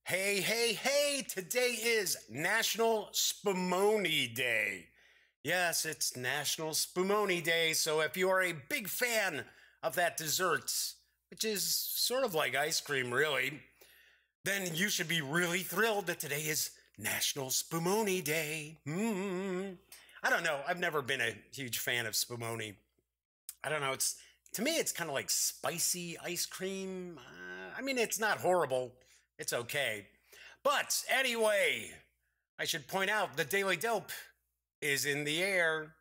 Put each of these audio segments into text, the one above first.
Hey, hey, hey! Today is National Spumoni Day. Yes, it's National Spumoni Day, so if you are a big fan of that dessert, which is sort of like ice cream, really, then you should be really thrilled that today is National Spumoni Day. I don't know. I've never been a huge fan of Spumoni. I don't know. It's to me, it's kind of like spicy ice cream. I mean, it's not horrible. It's okay. But anyway, I should point out the Daily Dope is in the air.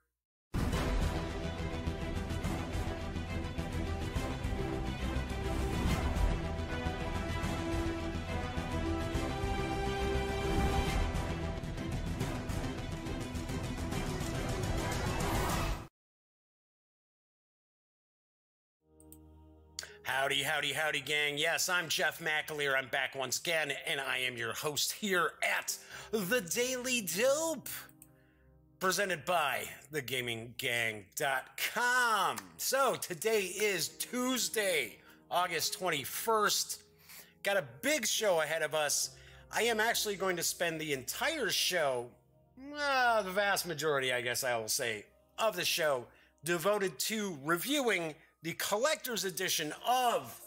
Howdy, howdy, howdy, gang. Yes, I'm Jeff McAleer. I'm back once again, and I am your host here at the Daily Dope, presented by thegaminggang.com. So, today is Tuesday, August 21st. Got a big show ahead of us. I am actually going to spend the entire show, the vast majority, I guess I will say, of the show devoted to reviewing the collector's edition of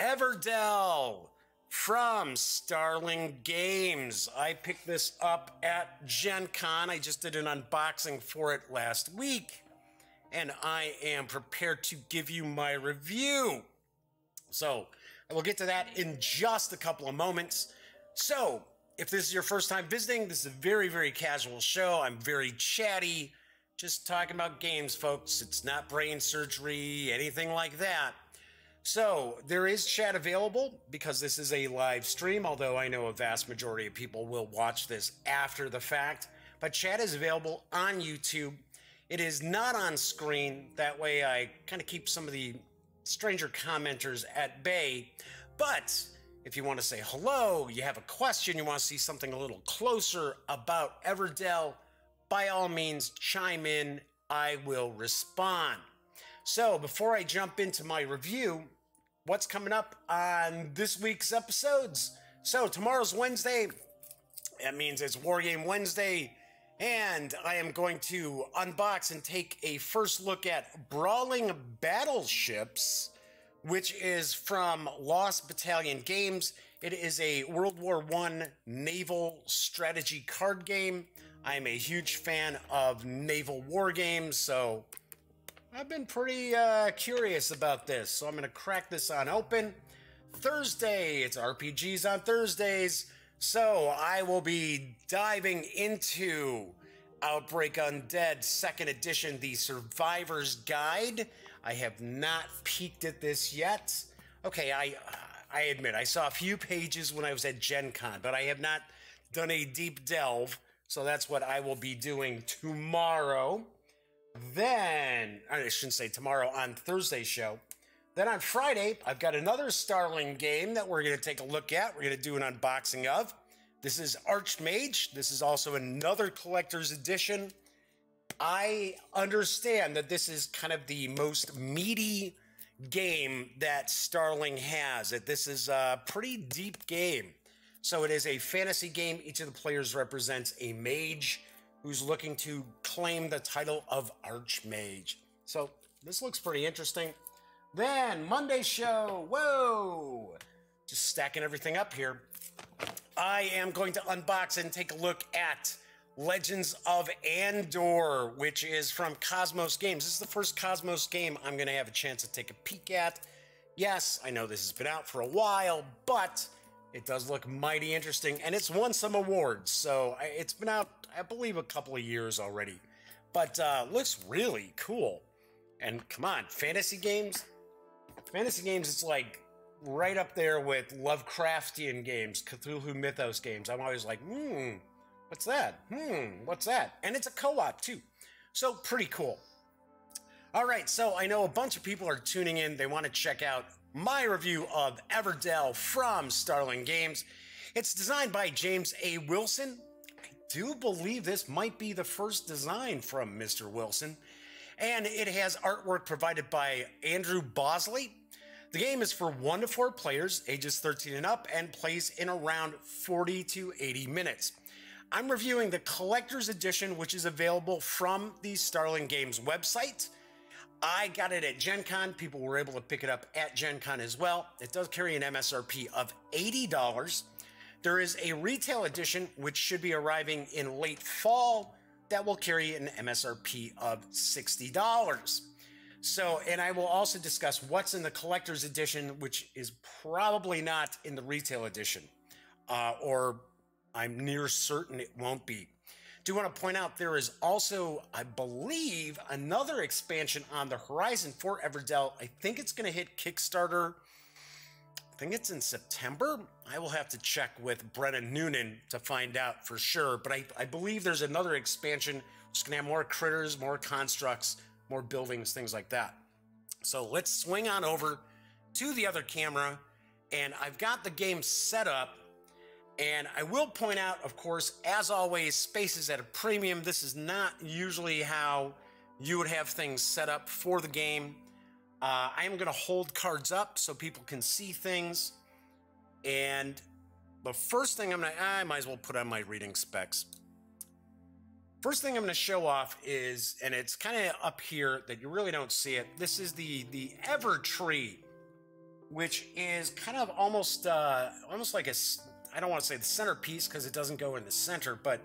Everdell from Starling Games. I picked this up at Gen Con. I just did an unboxing for it last week, and I am prepared to give you my review. So I will get to that in just a couple of moments. So if this is your first time visiting, this is a very, very casual show. I'm very chatty. Just talking about games, folks. It's not brain surgery, anything like that. So there is chat available because this is a live stream, although I know a vast majority of people will watch this after the fact. But chat is available on YouTube. It is not on screen. That way I kind of keep some of the stranger commenters at bay. But if you want to say hello, you have a question, you want to see something a little closer about Everdell, by all means, chime in. I will respond. So before I jump into my review, what's coming up on this week's episodes? So tomorrow's Wednesday. That means it's Wargame Wednesday. And I am going to unbox and take a first look at Brawling Battleships, which is from Lost Battalion Games. It is a World War I naval strategy card game. I'm a huge fan of naval war games, so I've been pretty curious about this. So I'm going to crack this on open. Thursday, it's RPGs on Thursdays, so I will be diving into Outbreak Undead 2nd Edition, the Survivor's Guide. I have not peeked at this yet. Okay, I admit, I saw a few pages when I was at Gen Con, but I have not done a deep delve. So that's what I will be doing tomorrow. Then, I shouldn't say tomorrow, on Thursday's show. Then on Friday, I've got another Starling game that we're going to take a look at. We're going to do an unboxing of. This is Archmage. This is also another collector's edition. I understand that this is kind of the most meaty game that Starling has. That this is a pretty deep game. So it is a fantasy game. Each of the players represents a mage who's looking to claim the title of Archmage. So this looks pretty interesting. Then Monday's show. Whoa! Just stacking everything up here. I am going to unbox and take a look at Legends of Andor, which is from Cosmos Games. This is the first Cosmos game I'm going to have a chance to take a peek at. Yes, I know this has been out for a while, but it does look mighty interesting, and it's won some awards, so it's been out, I believe, a couple of years already. But looks really cool. And come on, fantasy games? Fantasy games, it's like right up there with Lovecraftian games, Cthulhu Mythos games. I'm always like, what's that? What's that? And it's a co-op, too. So, pretty cool. All right, so I know a bunch of people are tuning in. They want to check out my review of Everdell from Starling Games. It's designed by James A. Wilson. I do believe this might be the first design from Mr. Wilson. And it has artwork provided by Andrew Bosley. The game is for 1 to 4 players, ages 13 and up, and plays in around 40 to 80 minutes. I'm reviewing the Collector's Edition, which is available from the Starling Games website. I got it at Gen Con. People were able to pick it up at Gen Con as well. It does carry an MSRP of $80. There is a retail edition, which should be arriving in late fall, that will carry an MSRP of $60. So, and I will also discuss what's in the collector's edition, which is probably not in the retail edition, or I'm near certain it won't be. Do want to point out there is also, I believe, another expansion on the horizon for Everdell. I think it's going to hit Kickstarter. I think it's in September. I will have to check with Brennan Noonan to find out for sure, but I believe there's another expansion which is going to have more critters, more constructs, more buildings, things like that. So let's swing on over to the other camera, and I've got the game set up. And I will point out, of course, as always, space is at a premium. This is not usually how you would have things set up for the game. I am going to hold cards up so people can see things. And the first thing I might as well put on my reading specs. First thing I'm going to show off is, and it's kind of up here that you really don't see it. This is the Ever Tree, which is kind of almost like a, I don't want to say the centerpiece because it doesn't go in the center, but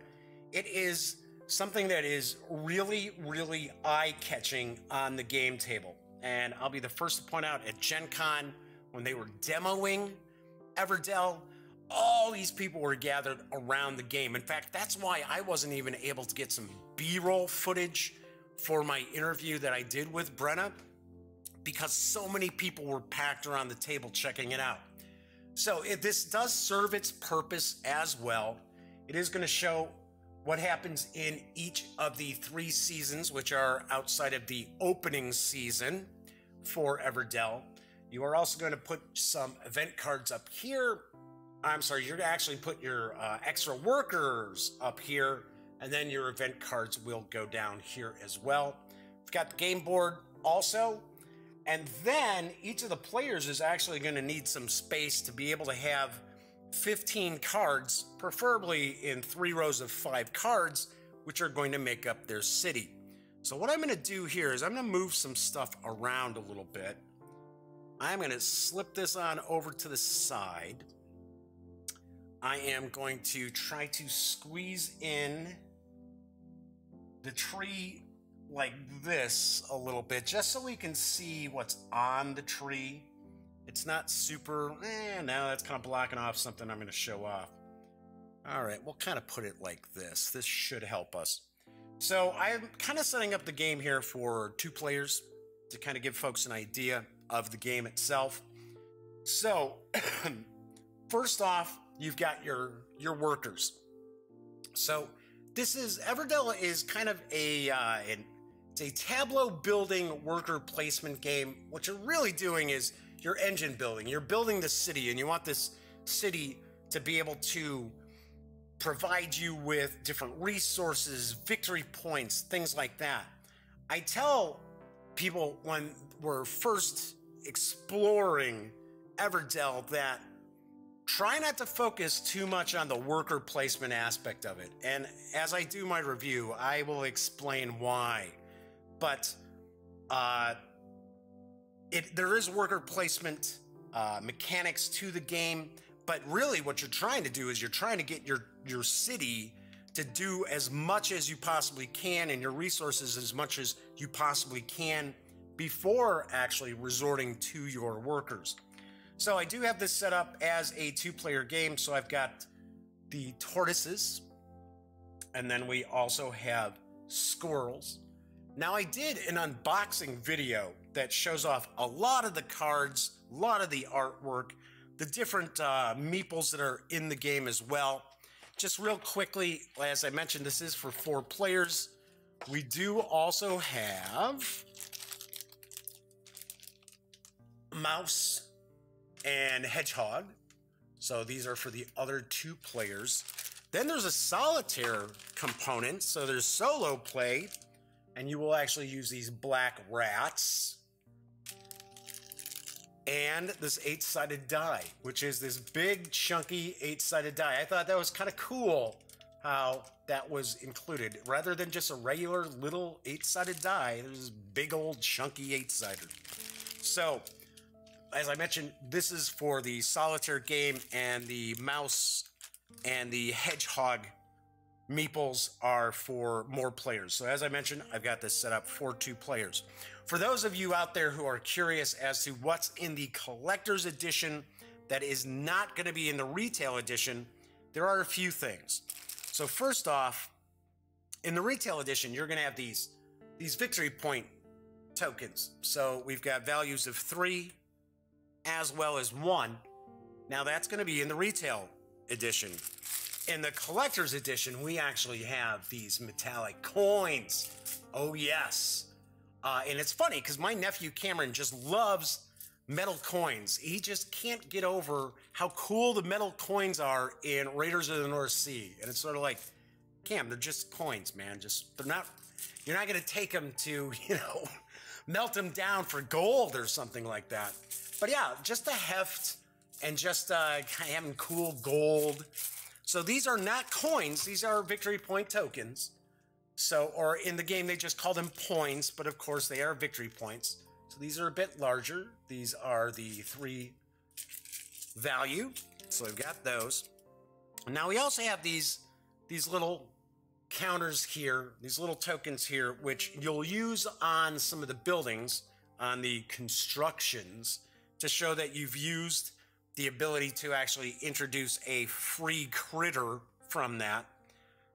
it is something that is really, really eye-catching on the game table. And I'll be the first to point out at Gen Con, when they were demoing Everdell, all these people were gathered around the game. In fact, that's why I wasn't even able to get some B-roll footage for my interview that I did with Brenna, because so many people were packed around the table checking it out. So this does serve its purpose as well. It is going to show what happens in each of the 3 seasons, which are outside of the opening season for Everdell. You are also going to put some event cards up here. I'm sorry, you're going to actually put your extra workers up here, and then your event cards will go down here as well. We've got the game board also. And then each of the players is actually going to need some space to be able to have 15 cards, preferably in 3 rows of 5 cards, which are going to make up their city. So what I'm going to do here is I'm going to move some stuff around a little bit. I'm going to slip this on over to the side. I am going to try to squeeze in the tree like this a little bit, just so we can see what's on the tree. It's not super, now that's kind of blocking off something I'm going to show off. All right, we'll kind of put it like this. This should help us. So I'm kind of setting up the game here for 2 players to kind of give folks an idea of the game itself. So first off, you've got your workers. So this is, Everdell is kind of it's a Tableau building worker placement game. What you're really doing is you're engine building. You're building the city, and you want this city to be able to provide you with different resources, victory points, things like that. I tell people when we're first exploring Everdell that try not to focus too much on the worker placement aspect of it. And as I do my review, I will explain why. But there is worker placement mechanics to the game, but really what you're trying to do is you're trying to get your city to do as much as you possibly can, and your resources as much as you possibly can, before actually resorting to your workers. So I do have this set up as a 2-player game. So I've got the tortoises, and then we also have squirrels. Now, I did an unboxing video that shows off a lot of the cards, a lot of the artwork, the different meeples that are in the game as well. Just real quickly, as I mentioned, this is for 4 players. We do also have mouse and hedgehog. So these are for the other 2 players. Then there's a solitaire component. So there's solo play, and you will actually use these black rats. and this 8-sided die, which is this big, chunky 8-sided die. I thought that was kind of cool how that was included. Rather than just a regular little 8-sided die, there's this big old chunky 8-sider. So, as I mentioned, this is for the solitaire game, and the mouse and the hedgehog meeples are for more players. So as I mentioned, I've got this set up for 2 players. For those of you out there who are curious as to what's in the collector's edition that is not going to be in the retail edition, there are a few things. So first off, in the retail edition, you're going to have these victory point tokens. So we've got values of 3 as well as 1. Now that's going to be in the retail edition. In the collector's edition, we actually have these metallic coins. Oh yes. And it's funny because my nephew Cameron just loves metal coins. He just can't get over how cool the metal coins are in Raiders of the North Sea. And it's sort of like, Cam, they're just coins, man. You're not going to take them to, melt them down for gold or something like that. But yeah, just the heft and just having cool gold. So these are not coins. These are victory point tokens. So, or in the game, they just call them points, but of course they are victory points. So these are a bit larger. These are the 3 value. So we've got those. Now we also have these little counters here, these little tokens here, which you'll use on some of the buildings, on the constructions, to show that you've used the ability to actually introduce a free critter from that.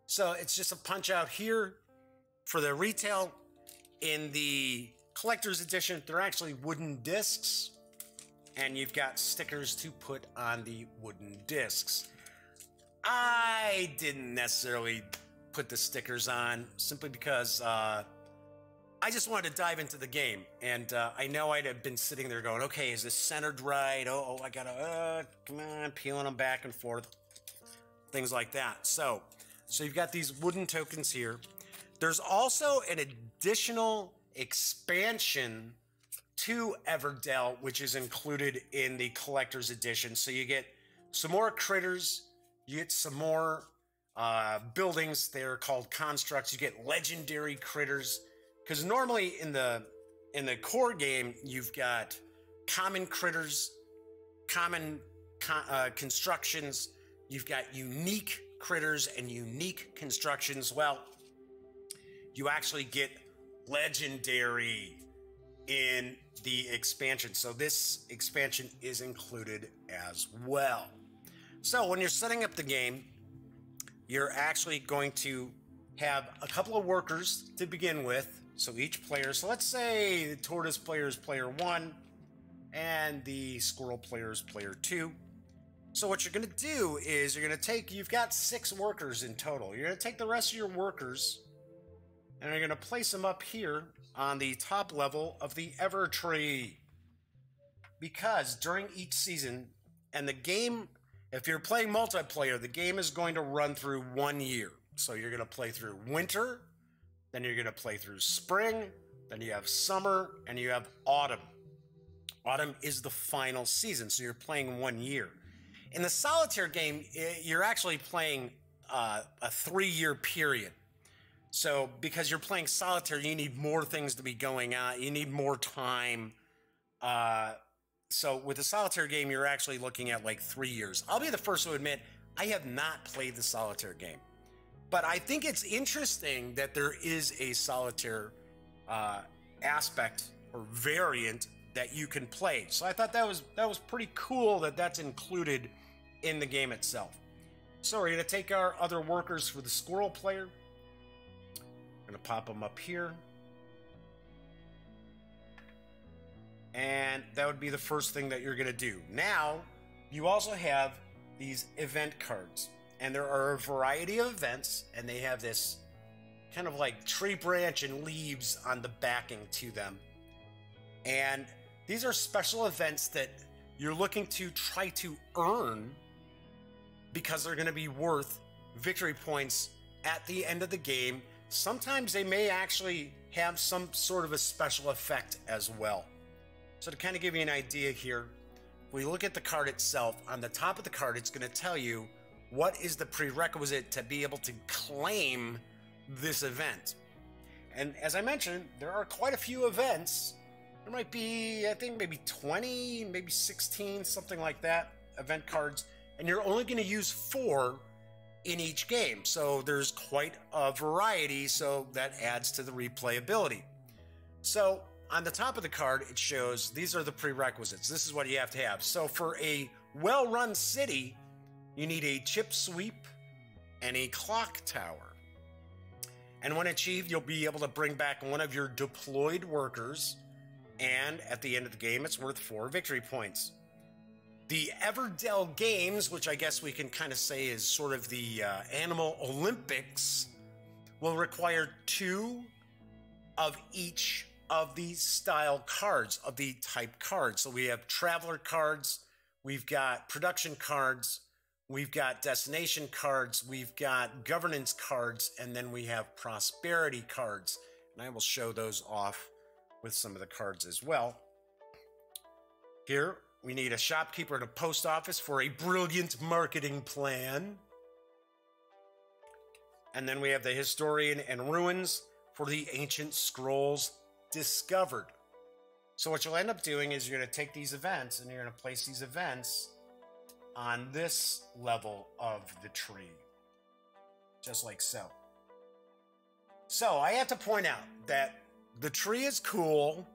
So it's just a punch out here for the retail. In the collector's edition, they're actually wooden discs, and you've got stickers to put on the wooden discs. I didn't necessarily put the stickers on simply because I just wanted to dive into the game, and I know I'd have been sitting there going, okay, is this centered right? Oh, I gotta, come on, peeling them back and forth, things like that. So you've got these wooden tokens here. There's also an additional expansion to Everdell, which is included in the collector's edition. So you get some more critters, you get some more buildings. They're called constructs. You get legendary critters, because normally in the core game, you've got common critters, common constructions. You've got unique critters and unique constructions. Well, you actually get legendary in the expansion. So this expansion is included as well. So when you're setting up the game, you're actually going to have a couple of workers to begin with. So each player, so let's say the tortoise player is player 1 and the squirrel player is player 2. So what you're going to do is you're going to take, you've got 6 workers in total. You're going to take the rest of your workers and you're going to place them up here on the top level of the Ever Tree. Because during each season, and the game, if you're playing multiplayer, the game is going to run through 1 year. So you're going to play through winter, then you're going to play through spring, then you have summer, and you have autumn. Autumn is the final season, so you're playing 1 year. In the solitaire game, you're actually playing a 3-year period. So because you're playing solitaire, you need more things to be going on. You need more time. So with the solitaire game, you're actually looking at like 3 years. I'll be the first to admit, I have not played the solitaire game. But I think it's interesting that there is a solitaire aspect or variant that you can play. So I thought that was pretty cool that that's included in the game itself. So we're going to take our other workers for the squirrel player. I'm going to pop them up here. And that would be the first thing that you're going to do. Now, you also have these event cards. And there are a variety of events, and they have this kind of like tree branch and leaves on the backing to them. And these are special events that you're looking to try to earn because they're going to be worth victory points at the end of the game. Sometimes they may actually have some sort of a special effect as well. So to kind of give you an idea here, if we look at the card itself, on the top of the card, it's going to tell you what is the prerequisite to be able to claim this event. And as I mentioned, there are quite a few events. There might be, I think, maybe 20, maybe 16, something like that, event cards. And you're only going to use 4 in each game. So there's quite a variety, so that adds to the replayability. So on the top of the card, it shows these are the prerequisites. This is what you have to have. So for a well-run city, you need a chip sweep and a clock tower. And when achieved, you'll be able to bring back one of your deployed workers, and at the end of the game, it's worth 4 victory points. The Everdell Games, which I guess we can kind of say is sort of the Animal Olympics, will require 2 of each of these style cards, of the type cards. So we have traveler cards, we've got production cards, we've got destination cards, we've got governance cards, and then we have prosperity cards. And I will show those off with some of the cards as well. Here, we need a shopkeeper at a post office for a brilliant marketing plan. And then we have the historian and ruins for the ancient scrolls discovered. So what you'll end up doing is you're going to take these events and you're going to place these events on this level of the tree, just like so. So I have to point out that the tree is cool.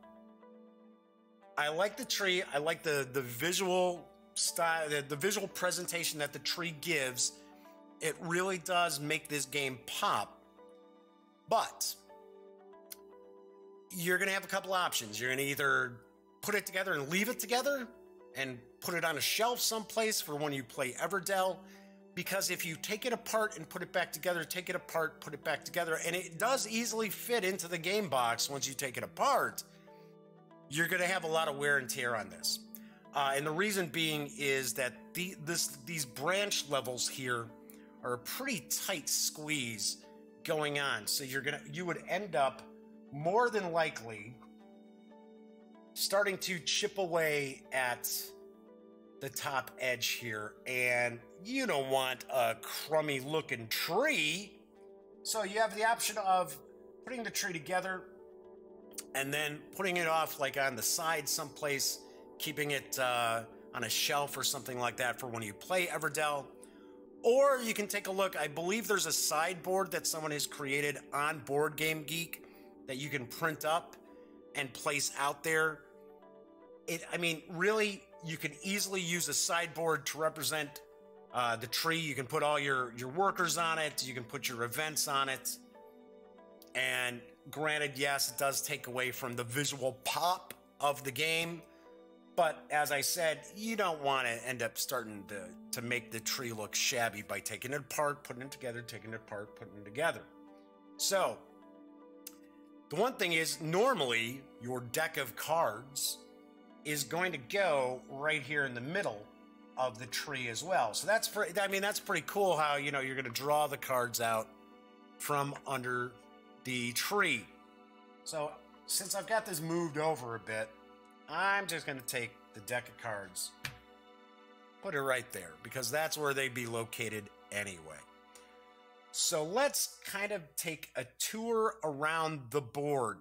I like the tree. I like the visual style, the visual presentation that the tree gives. It really does make this game pop. But you're going to have a couple options. You're going to either put it together and leave it together and put it on a shelf someplace for when you play Everdell. Because if you take it apart and put it back together, take it apart, put it back together, and it does easily fit into the game box once you take it apart, you're going to have a lot of wear and tear on this. And the reason being is that these branch levels here are a pretty tight squeeze going on. So you would end up more than likely starting to chip away at the top edge here, and you don't want a crummy looking tree. So you have the option of putting the tree together and then putting it off like on the side someplace, keeping it on a shelf or something like that for when you play Everdell. Or you can take a look. I believe there's a sideboard that someone has created on Board Game Geek that you can print up and place out there. I mean, really, you can easily use a sideboard to represent the tree. You can put all your workers on it. You can put your events on it. And granted, yes, it does take away from the visual pop of the game. But as I said, you don't want to end up starting to make the tree look shabby by taking it apart, putting it together, taking it apart, putting it together. So, the one thing is, normally, your deck of cards is going to go right here in the middle of the tree as well. So that's pretty cool how, you're going to draw the cards out from under the tree. So since I've got this moved over a bit, I'm just going to take the deck of cards, put it right there, because that's where they'd be located anyway. So let's kind of take a tour around the board.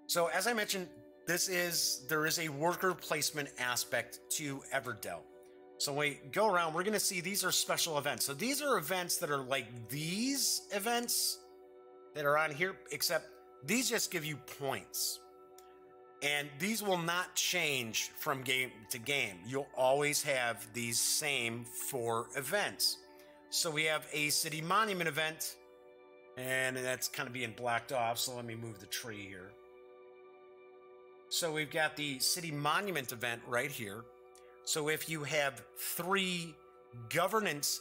So as I mentioned, there is a worker placement aspect to Everdell. So when we go around, we're going to see these are special events. So these are events that are like these events that are on here, except these just give you points. And these will not change from game to game. You'll always have these same 4 events. So we have a city monument event, and that's kind of being blacked off. So let me move the tree here. So we've got the city monument event right here. So if you have 3 governance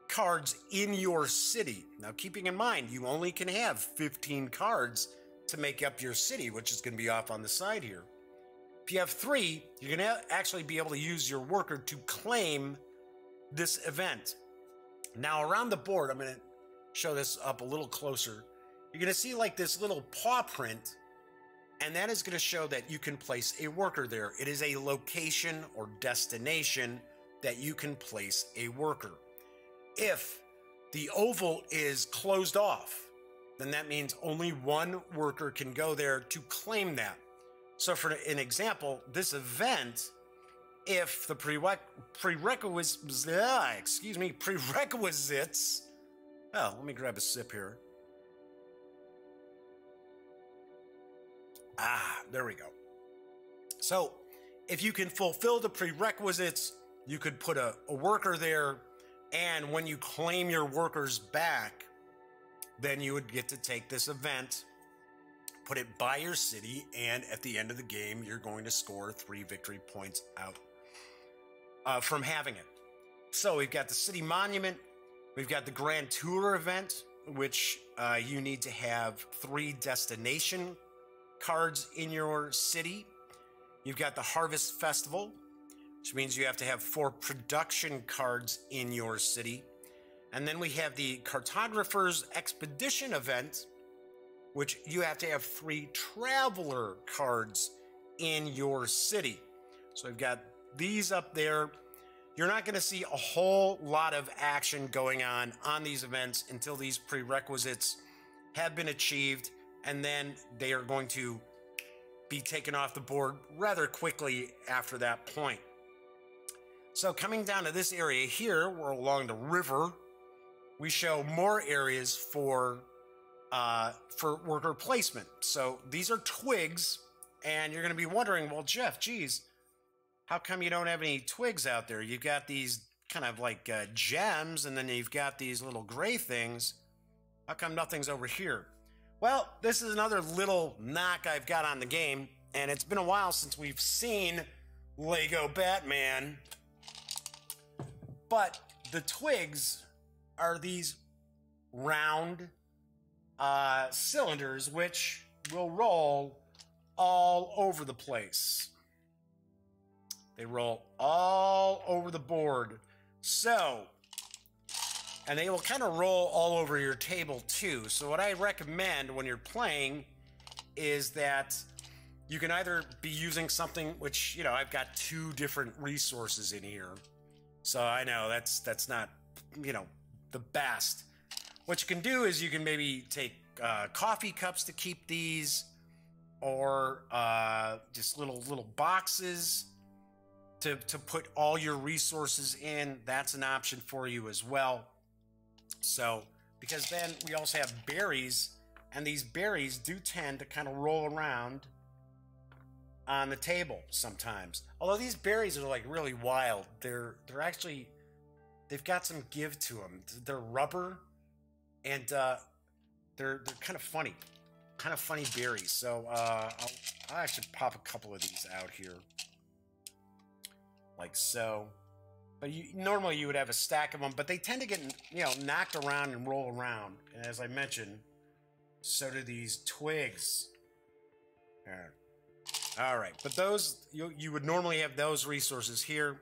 cards in your city, now keeping in mind, you only can have 15 cards to make up your city, which is going to be off on the side here. If you have 3, you're going to actually be able to use your worker to claim this event. Now around the board, I'm going to show this up a little closer. You're going to see like this little paw print. And that is going to show that you can place a worker there. It is a location or destination that you can place a worker. If the oval is closed off, then that means only one worker can go there to claim that. So for an example, this event, if the prerequisites, oh, let me grab a sip here. There we go. So if you can fulfill the prerequisites, you could put a worker there, and when you claim your workers back, then you would get to take this event, put it by your city, and at the end of the game, you're going to score 3 victory points out from having it. So we've got the city monument, we've got the grand tour event, which you need to have 3 destination cards in your city. You've got the harvest festival, which means you have to have 4 production cards in your city. And then we have the cartographer's expedition event, which you have to have 3 traveler cards in your city. So we've got these up there. You're not going to see a whole lot of action going on these events until these prerequisites have been achieved, and then they are going to be taken off the board rather quickly after that point. So coming down to this area here, we're along the river, we show more areas for worker placement. So these are twigs, and you're going to be wondering, well, Jeff, geez, how come you don't have any twigs out there? You've got these kind of like gems, and then you've got these little gray things. How come nothing's over here? Well, this is another little knock I've got on the game, and it's been a while since we've seen Lego Batman. But the twigs are these round cylinders which will roll all over the place. They roll all over the board. So, and they will kind of roll all over your table too. So what I recommend when you're playing is that you can either be using something which, you know, I've got 2 different resources in here. So I know that's not, you know, the best. What you can do is you can maybe take coffee cups to keep these, or just little boxes to put all your resources in. That's an option for you as well. So, because then we also have berries, and these berries do tend to kind of roll around on the table sometimes. Although these berries are like really wild. They're actually, they've got some give to them. They're rubber, and they're kind of funny berries. So I'll actually pop a couple of these out here, like so. But normally you would have a stack of them, but they tend to get, you know, knocked around and roll around. And as I mentioned, so do these twigs. All right, but those, you would normally have those resources here.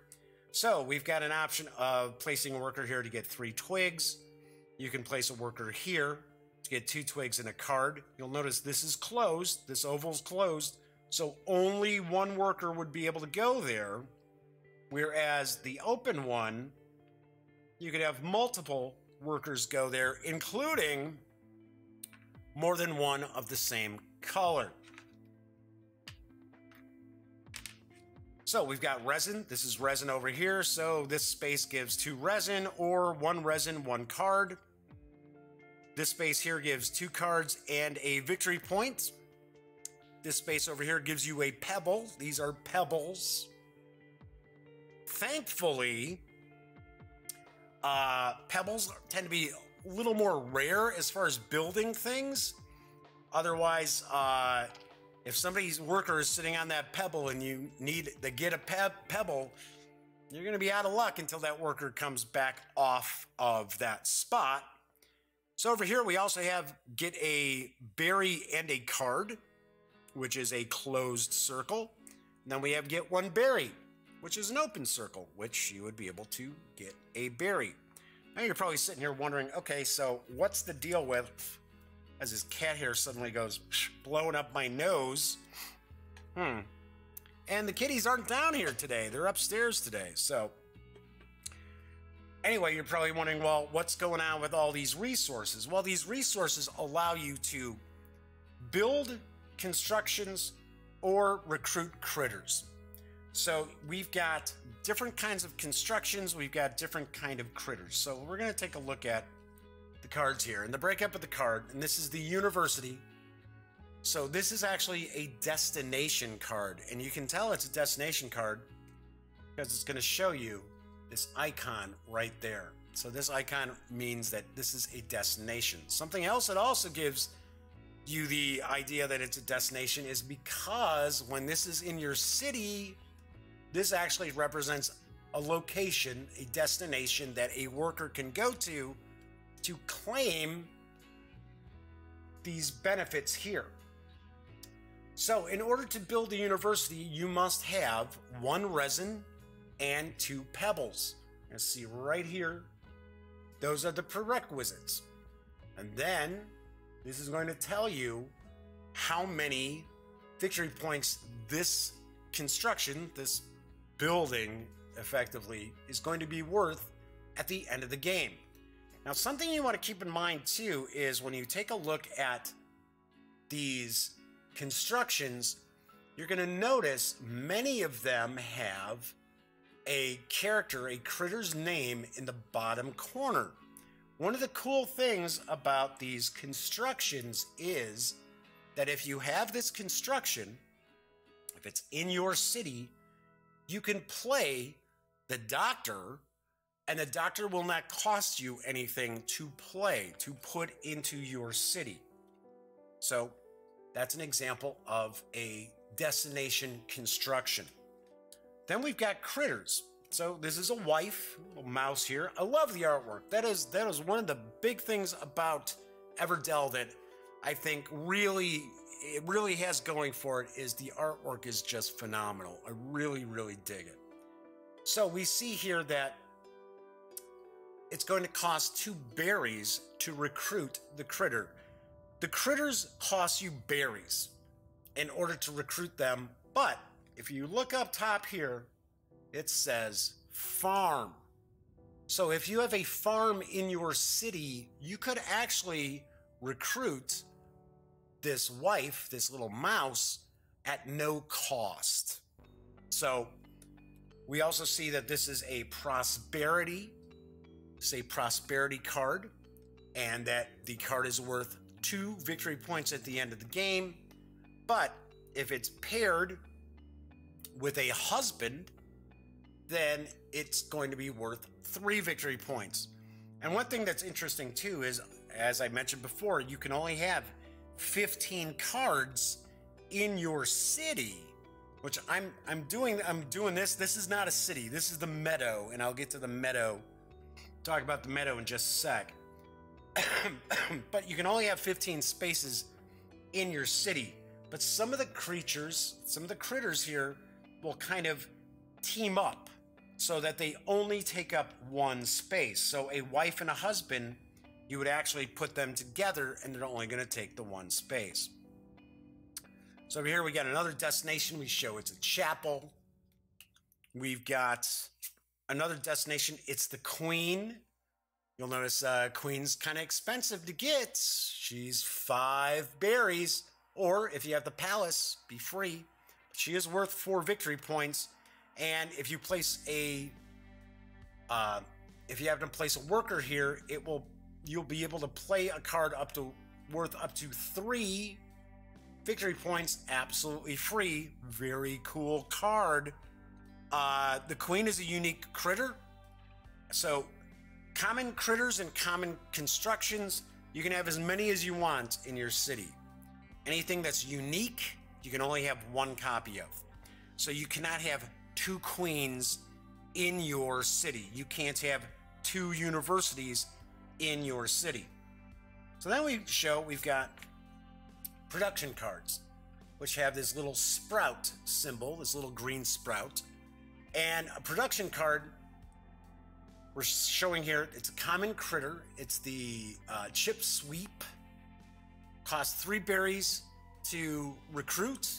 So we've got an option of placing a worker here to get 3 twigs. You can place a worker here to get 2 twigs and a card. You'll notice this is closed. This oval's closed. So only 1 worker would be able to go there. Whereas the open one, you could have multiple workers go there, including more than 1 of the same color. So we've got resin. This is resin over here. So this space gives 2 resin, or 1 resin, 1 card. This space here gives 2 cards and a victory point. This space over here gives you a pebble. These are pebbles. Thankfully, pebbles tend to be a little more rare as far as building things. Otherwise, if somebody's worker is sitting on that pebble and you need to get a pebble, you're going to be out of luck until that worker comes back off of that spot. So over here we also have get a berry and a card, which is a closed circle. And then we have get 1 berry, which is an open circle, which you would be able to get a berry. Now you're probably sitting here wondering, okay, so what's the deal with as his cat hair suddenly goes blowing up my nose. And the kitties aren't down here today. They're upstairs today. So anyway, you're probably wondering, well, what's going on with all these resources? Well, these resources allow you to build constructions or recruit critters. So we've got different kinds of constructions. We've got different kind of critters. So we're going to take a look at the cards here and the breakup of the card. And this is the university. So this is actually a destination card, and you can tell it's a destination card because it's going to show you this icon right there. So this icon means that this is a destination. Something else that also gives you the idea that it's a destination is because when this is in your city, this actually represents a location, a destination that a worker can go to claim these benefits here. So in order to build a university, you must have 1 resin and 2 pebbles. You see right here, those are the prerequisites. And then this is going to tell you how many victory points this construction, this building effectively, is going to be worth at the end of the game. Now, something you want to keep in mind too is when you take a look at these constructions, you're going to notice many of them have a character, a critter's name in the bottom corner. One of the cool things about these constructions is that if you have this construction, if it's in your city, you can play the doctor, and the doctor will not cost you anything to play, to put into your city. So that's an example of a destination construction. Then we've got critters. So this is a wife, a little mouse here. I love the artwork. That is one of the big things about Everdell that I think really has going for it is the artwork is just phenomenal. I really dig it. So we see here that it's going to cost 2 berries to recruit the critter. The critters cost you berries in order to recruit them, but if you look up top here, it says farm. So if you have a farm in your city, you could actually recruit this wife, this little mouse, at no cost. So we also see that this is a prosperity, card, and that the card is worth 2 victory points at the end of the game. But if it's paired with a husband, then it's going to be worth 3 victory points. And one thing that's interesting too is, as I mentioned before, you can only have 15 cards in your city, which I'm doing this. This is not a city. This is the meadow, and I'll get to the meadow. Talk about the meadow in just a sec. But you can only have 15 spaces in your city. But some of the critters here will kind of team up so that they only take up 1 space. So a wife and a husband, you would actually put them together and they're only going to take the 1 space. So over here we got another destination. We show it's a chapel. We've got another destination. It's the queen. You'll notice queen's kind of expensive to get. She's 5 berries. Or if you have the palace, be free. She is worth 4 victory points. And if you place if you happen to place a worker here, you'll be able to play a card worth up to 3 victory points, absolutely free. Very cool card. The queen is a unique critter. So common critters and common constructions, you can have as many as you want in your city. Anything that's unique, you can only have 1 copy of. So you cannot have 2 queens in your city. You can't have 2 universities in your city. So then we've got production cards, which have this little sprout symbol, this little green sprout. And a production card we're showing here, it's a common critter. It's the chip sweep. cost 3 berries to recruit,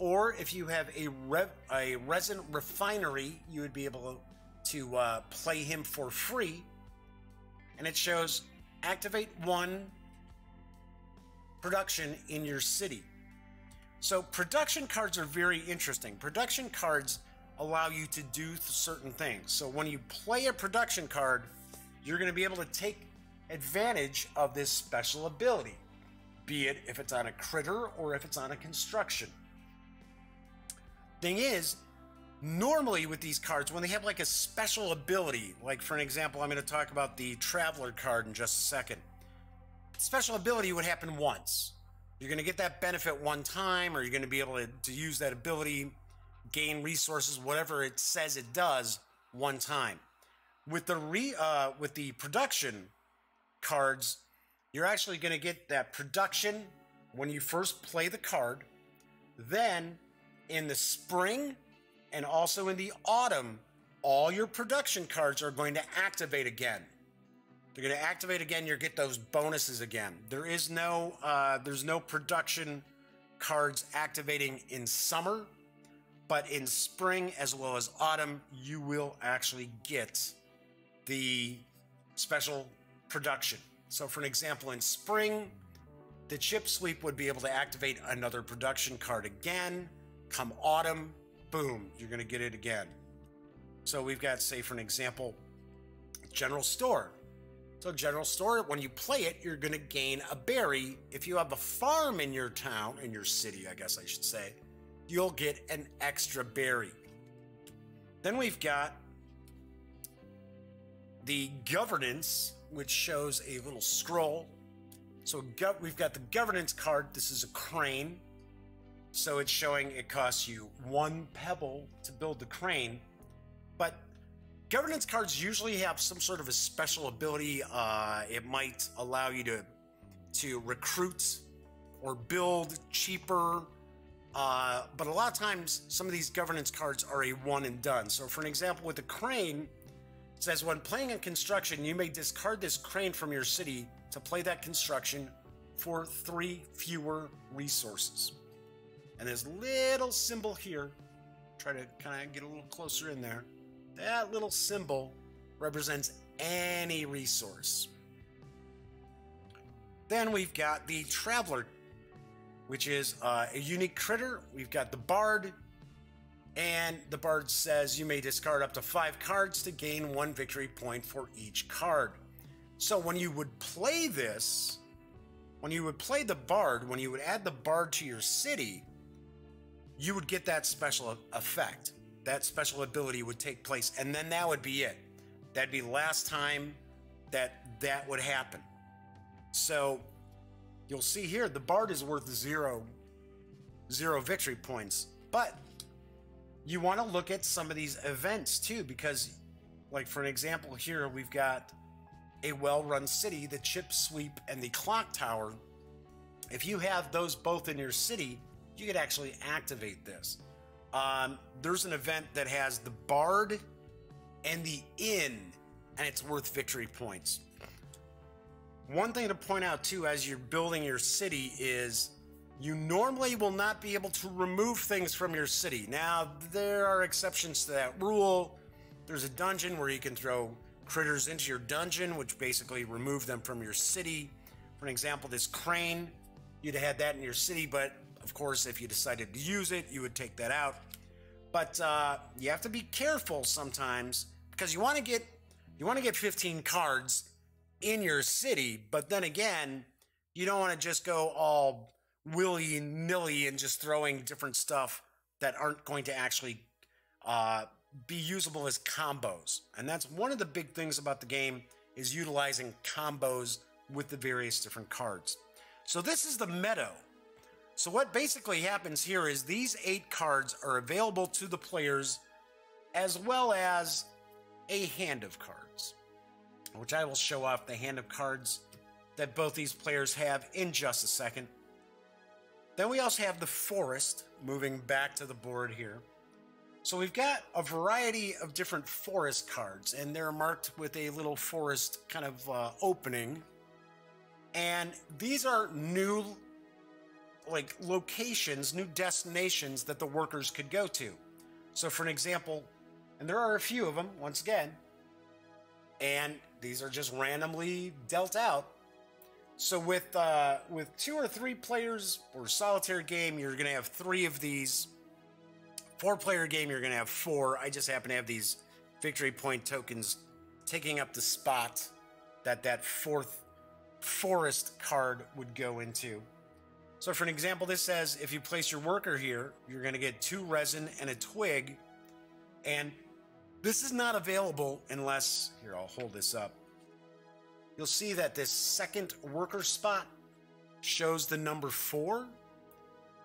or if you have a resin refinery, you would be able to play him for free. And it shows activate 1 production in your city. So production cards are very interesting. Production cards allow you to do certain things. So when you play a production card, you're going to be able to take advantage of this special ability, be it if it's on a critter or if it's on a construction. Thing is, normally with these cards, when they have like a special ability, like for an example, I'm going to talk about the Traveler card in just a second. Special ability would happen once. You're going to get that benefit one time, or you're going to be able to use that ability, gain resources, whatever it says it does, one time. With the production cards, you're actually going to get that production when you first play the card. Then in the spring and also in the autumn, all your production cards are going to activate again. They're going to activate again. You get those bonuses again. There's no production cards activating in summer, but in spring as well as autumn, you will actually get the special production. So for an example, in spring, the chip sweep would be able to activate another production card again. Come autumn, boom, you're going to get it again. So we've got, say for an example, General Store. So General Store, when you play it, you're going to gain a berry. If you have a farm in your town, in your city, I guess I should say, you'll get an extra berry. Then we've got the governance, which shows a little scroll. So we've got the governance card. This is a crane. So it's showing it costs you 1 pebble to build the crane. But governance cards usually have some sort of a special ability. It might allow you to recruit or build cheaper. But a lot of times, some of these governance cards are a one and done. So for an example, with the crane, it says when playing in construction, you may discard this crane from your city to play that construction for 3 fewer resources. And this little symbol here, try to kind of get a little closer in there. That little symbol represents any resource. Then we've got the Traveler, which is a unique critter. We've got the Bard, and the Bard says you may discard up to 5 cards to gain 1 victory point for each card. So when you would play this, when you would play the Bard, when you would add the Bard to your city, you would get that special effect. That special ability would take place, and then that would be it. That'd be the last time that would happen. So you'll see here, the Bard is worth 0 victory points. But you want to look at some of these events too, because like for an example here, we've got a well-run city, the chip sweep and the clock tower. If you have those both in your city, you could actually activate this. There's an event that has the Bard and the Inn, and it's worth victory points. One thing to point out too, as you're building your city, is you normally will not be able to remove things from your city. Now, there are exceptions to that rule. There's a dungeon where you can throw critters into your dungeon, which basically remove them from your city. For an example, this crane, you'd have had that in your city, but of course, if you decided to use it, you would take that out. But you have to be careful sometimes, because you want to get 15 cards in your city, but then again, you don't want to just go all willy-nilly and just throwing different stuff that aren't going to actually be usable as combos. And that's one of the big things about the game, is utilizing combos with the various different cards. So this is the meadow. So what basically happens here is these 8 cards are available to the players, as well as a hand of cards, which I will show off the hand of cards that both these players have in just a second. Then we also have the forest, moving back to the board here. So we've got a variety of different forest cards, and they're marked with a little forest kind of opening. And these are new like locations, new destinations that the workers could go to. So for an example, and there are a few of them once again, and these are just randomly dealt out. So with 2 or 3 players or solitaire game, you're going to have 3 of these. 4-player game, you're going to have 4. I just happen to have these victory point tokens taking up the spot that 4th forest card would go into. So for an example, this says if you place your worker here, you're going to get 2 resin and a twig. And this is not available unless, here, I'll hold this up. You'll see that this second worker spot shows the number 4.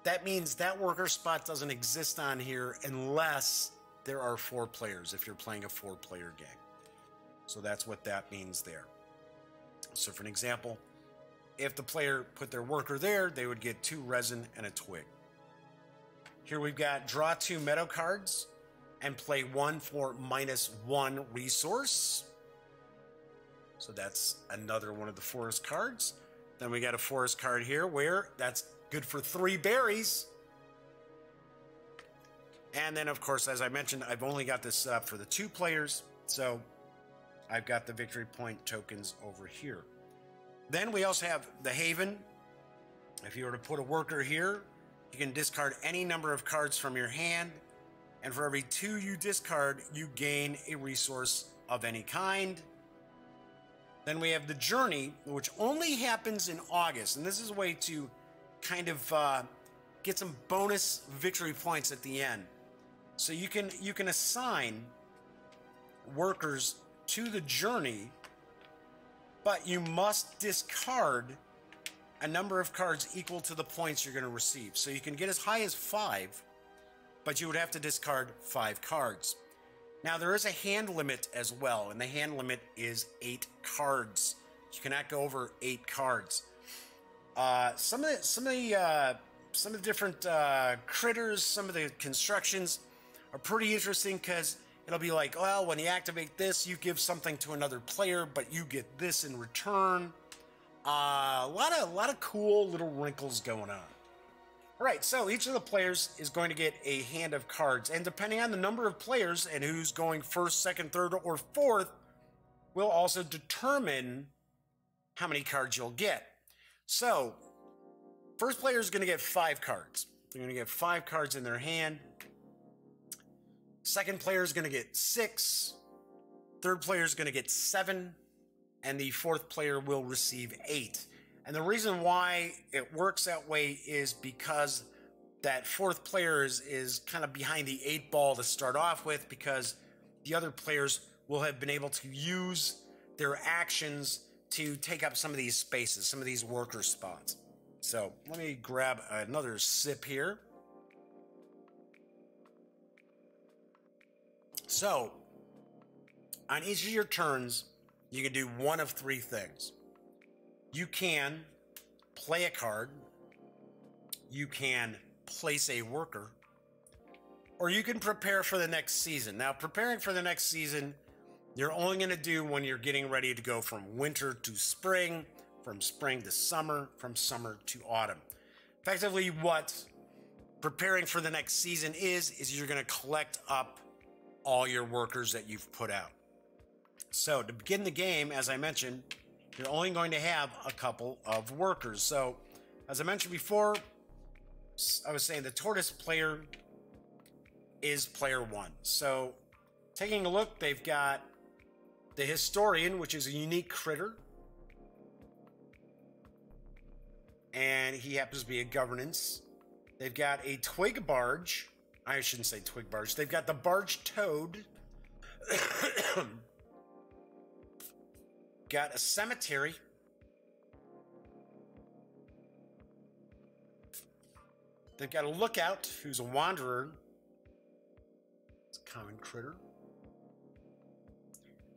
That means that worker spot doesn't exist on here unless there are 4 players, if you're playing a 4-player game. So that's what that means there. So for an example, if the player put their worker there, they would get 2 resin and a twig. Here we've got draw 2 meadow cards and play 1 for -1 resource. So that's another one of the forest cards. Then we got a forest card here where that's good for 3 berries. And then, of course, as I mentioned, I've only got this set up for the 2 players. So I've got the victory point tokens over here. Then we also have the Haven. If you were to put a worker here, you can discard any number of cards from your hand. And for every 2 you discard, you gain a resource of any kind. Then we have the Journey, which only happens in August. And this is a way to kind of get some bonus victory points at the end. So you can assign workers to the Journey, but you must discard a number of cards equal to the points you're going to receive. So you can get as high as 5, but you would have to discard 5 cards. Now there is a hand limit as well, and the hand limit is 8 cards. You cannot go over 8 cards. Some of the different critters, some of the constructions are pretty interesting because it'll be like, well, when you activate this, you give something to another player, but you get this in return. A lot of cool little wrinkles going on. All right, so each of the players is going to get a hand of cards, and depending on the number of players and who's going first, second, third, or fourth, will also determine how many cards you'll get. So, first player is going to get 5 cards. They're going to get 5 cards in their hand. Second player is going to get 6. Third player is going to get 7. And the 4th player will receive 8. And the reason why it works that way is because that 4th player is kind of behind the 8 ball to start off with, because the other players will have been able to use their actions to take up some of these spaces, some of these worker spots. So let me grab another sip here. So on each of your turns, you can do one of 3 things. You can play a card, you can place a worker, or you can prepare for the next season. Now, preparing for the next season, you're only going to do when you're getting ready to go from winter to spring, from spring to summer, from summer to autumn. Effectively, what preparing for the next season is you're going to collect up all your workers that you've put out. So to begin the game, as I mentioned, you're only going to have a couple of workers. So as I mentioned before, I was saying the tortoise player is player 1. So taking a look, they've got the historian, which is a unique critter. And he happens to be a governance. They've got a twig barge. I shouldn't say twig barge. They've got the barge toad. Got a cemetery. They've got a lookout who's a wanderer. It's a common critter.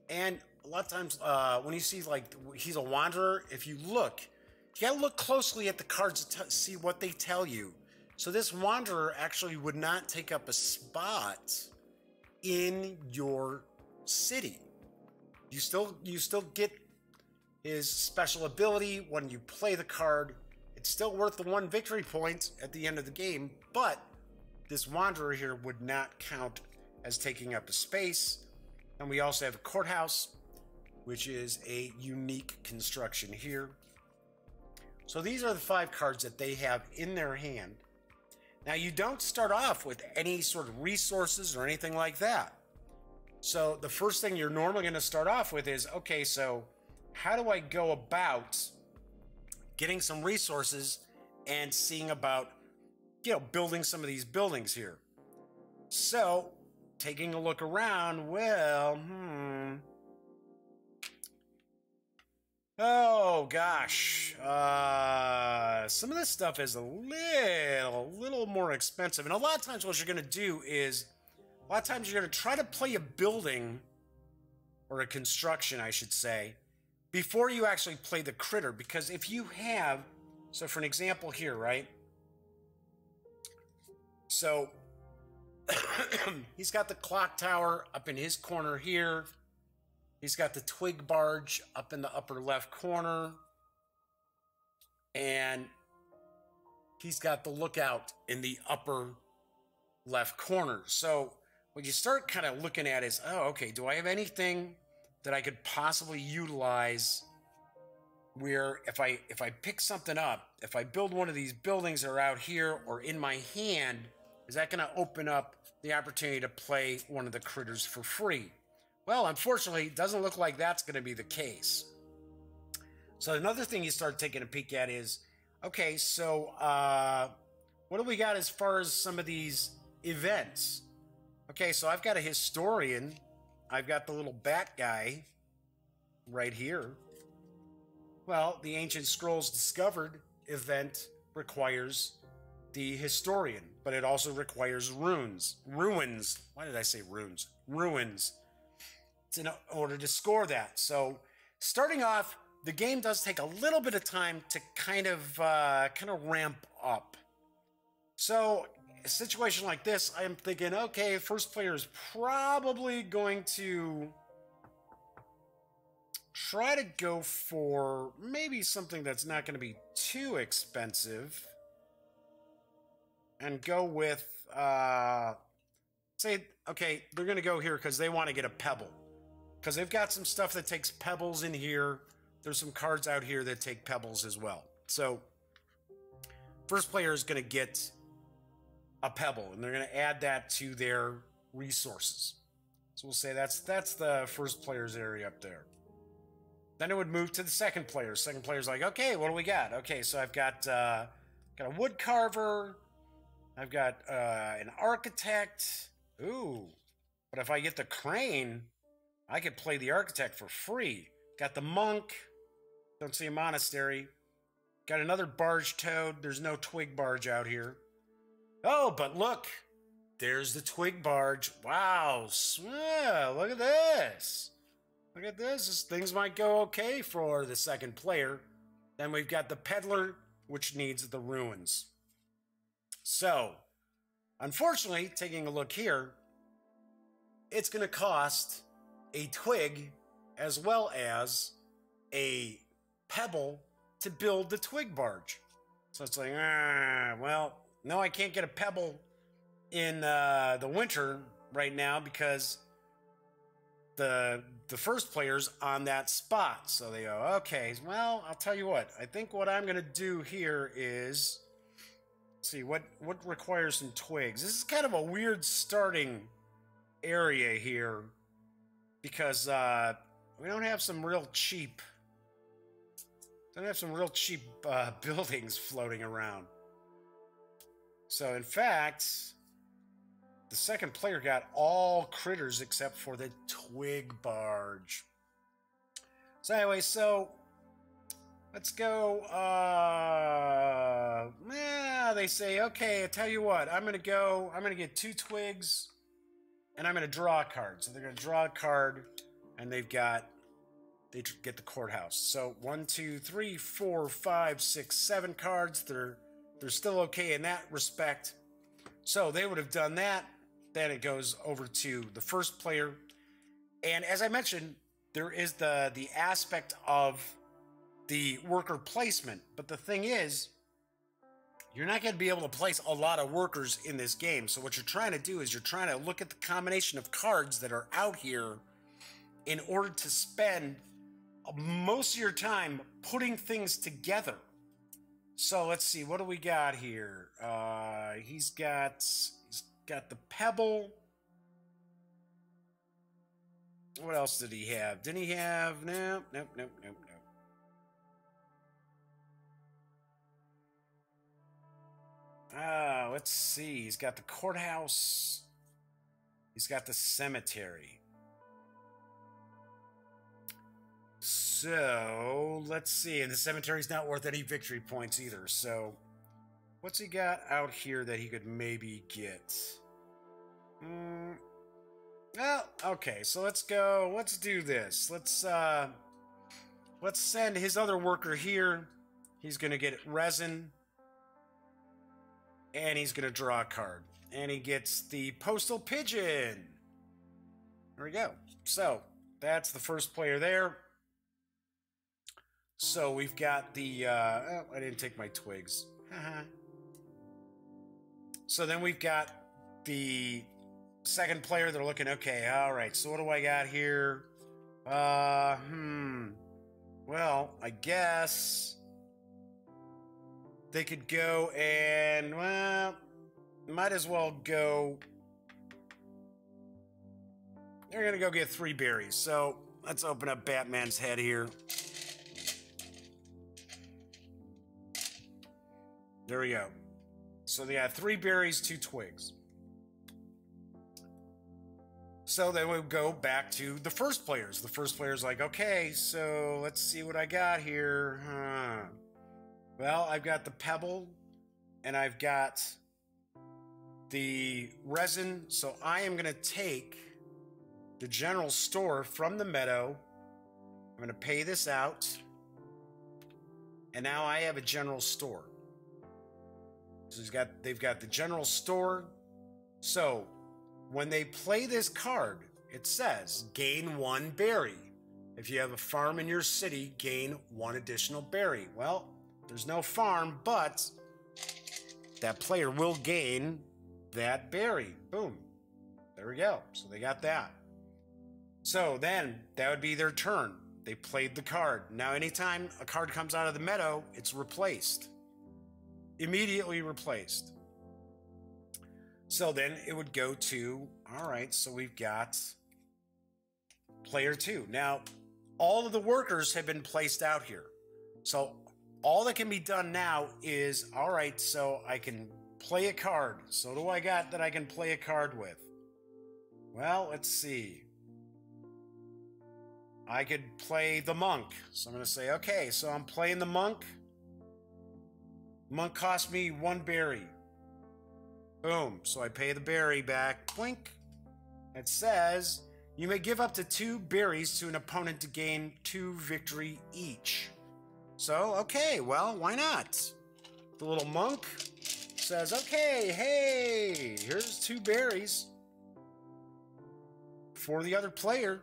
And a lot of times when you see like he's a wanderer, if you look, you gotta look closely at the cards to see what they tell you. So this wanderer actually would not take up a spot in your city. You still get his special ability, when you play the card, it's still worth the 1 victory point at the end of the game, but this Wanderer here would not count as taking up a space. And we also have a Courthouse, which is a unique construction here. So these are the 5 cards that they have in their hand. Now, you don't start off with any sort of resources or anything like that. So the first thing you're normally going to start off with is, okay, so how do I go about getting some resources and seeing about, building some of these buildings here? So taking a look around, well, oh gosh, some of this stuff is a little more expensive. And a lot of times what you're going to do is, a lot of times you're going to try to play a building, or a construction, I should say, before you actually play the critter. Because if you have, so for an example here, right? So he's got the clock tower up in his corner here. He's got the twig barge up in the upper left corner. And he's got the lookout in the upper left corner. So what you start kind of looking at is, oh, okay, do I have anything that I could possibly utilize where if I pick something up, if I build one of these buildings that are out here or in my hand, is that going to open up the opportunity to play one of the critters for free? Well, unfortunately, it doesn't look like that's going to be the case. So another thing you start taking a peek at is, okay, so what do we got as far as some of these events? Okay, so I've got a historian. I've got the little bat guy right here. Well, the Ancient Scrolls Discovered event requires the historian, but it also requires runes. Ruins. Why did I say runes? Ruins. It's in order to score that. So starting off, the game does take a little bit of time to kind of ramp up. So a situation like this, I'm thinking, okay, first player is probably going to try to go for maybe something that's not going to be too expensive, and go with, say, okay, they're going to go here because they want to get a pebble. Because they've got some stuff that takes pebbles in here. There's some cards out here that take pebbles as well. So first player is going to get a pebble, and they're going to add that to their resources. So we'll say that's the first player's area up there. Then it would move to the second player. Second player's like, okay, what do we got? Okay, so I've got a wood carver. I've got an architect. Ooh, but if I get the crane, I could play the architect for free. Got the monk. Don't see a monastery. Got another barge toad. There's no twig barge out here. Oh, but look. There's the twig barge. Wow. Look at this. Look at this. Things might go okay for the second player. Then we've got the peddler, which needs the ruins. So, unfortunately, taking a look here, it's going to cost a twig as well as a pebble to build the twig barge. So it's like, well, no, I can't get a pebble in the winter right now because the first player's on that spot. So they go, okay, well, I'll tell you what. I think what I'm going to do here is, let's see, what requires some twigs. This is kind of a weird starting area here because we don't have some real cheap buildings floating around. So in fact, the second player got all critters except for the twig barge. So anyway, so let's go. They say, okay, I tell you what, I'm gonna get 2 twigs and I'm gonna draw a card. So they're gonna draw a card and they get the courthouse. So 1, 2, 3, 4, 5, 6, 7 cards. They're still okay in that respect. So they would have done that. Then it goes over to the first player. And as I mentioned, there is the aspect of the worker placement. But the thing is, you're not going to be able to place a lot of workers in this game. So what you're trying to do is you're trying to look at the combination of cards that are out here in order to spend most of your time putting things together. So let's see, what do we got here? He's got the pebble. What else did he have? Didn't he have? Nope. Let's see. He's got the courthouse. He's got the cemetery. So, let's see. And the cemetery's not worth any victory points either. So, what's he got out here that he could maybe get? Well, okay. So let's go. Let's do this. Let's send his other worker here. He's going to get resin. And he's going to draw a card. And he gets the postal pigeon. There we go. So, that's the first player there. So, we've got the... oh, I didn't take my twigs. So, then we've got the second player. They're looking, okay, all right. So, what do I got here? Well, I guess... they could go and, well, might as well go. They're going to go get 3 berries. So let's open up Batman's head here. There we go. So they got 3 berries, 2 twigs. So then we'll go back to the first players. The first player's like, okay, so let's see what I got here. Well, I've got the pebble, and I've got the resin, so I am going to take the general store from the meadow. I'm going to pay this out, and now I have a general store. So they've got the general store. So when they play this card, it says gain 1 berry. If you have a farm in your city, gain 1 additional berry. Well, there's no farm, but that player will gain that berry. Boom. There we go. So they got that. So then that would be their turn. They played the card. Now, anytime a card comes out of the meadow, it's replaced. Immediately replaced. So then it would go to, all right, so we've got player 2. Now, all of the workers have been placed out here. So all that can be done now is, all right, so I can play a card. So what do I got that I can play a card with? Well, let's see. I could play the monk. So I'm going to say, okay, so I'm playing the monk. Monk cost me 1 berry. Boom. So I pay the berry back. Blink. It says, you may give up to 2 berries to an opponent to gain 2 victory each. So, okay, well, why not? The little monk says, okay, hey, here's 2 berries for the other player.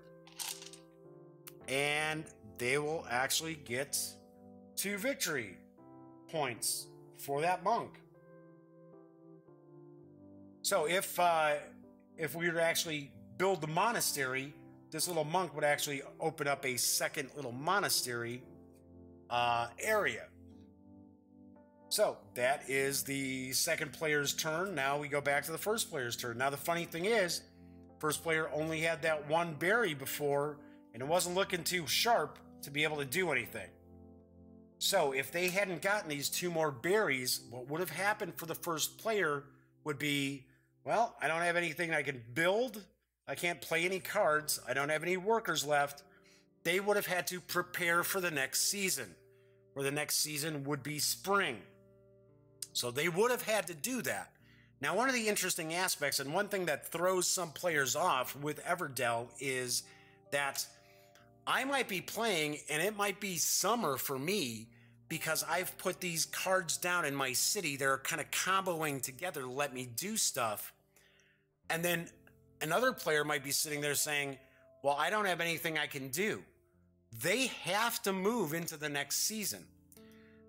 And they will actually get 2 victory points for that monk. So if we were to actually build the monastery, this little monk would actually open up a second little monastery area. So that is the second player's turn. Now we go back to the first player's turn. Now the funny thing is, first player only had that 1 berry before, and it wasn't looking too sharp to be able to do anything. So if they hadn't gotten these 2 more berries, what would have happened for the first player would be, well, I don't have anything I can build. I can't play any cards. I don't have any workers left. They would have had to prepare for the next season, where the next season would be spring. So they would have had to do that. Now, one of the interesting aspects, and one thing that throws some players off with Everdell, is that I might be playing and it might be summer for me because I've put these cards down in my city. They're kind of comboing together to let me do stuff. And then another player might be sitting there saying, well, I don't have anything I can do. they have to move into the next season.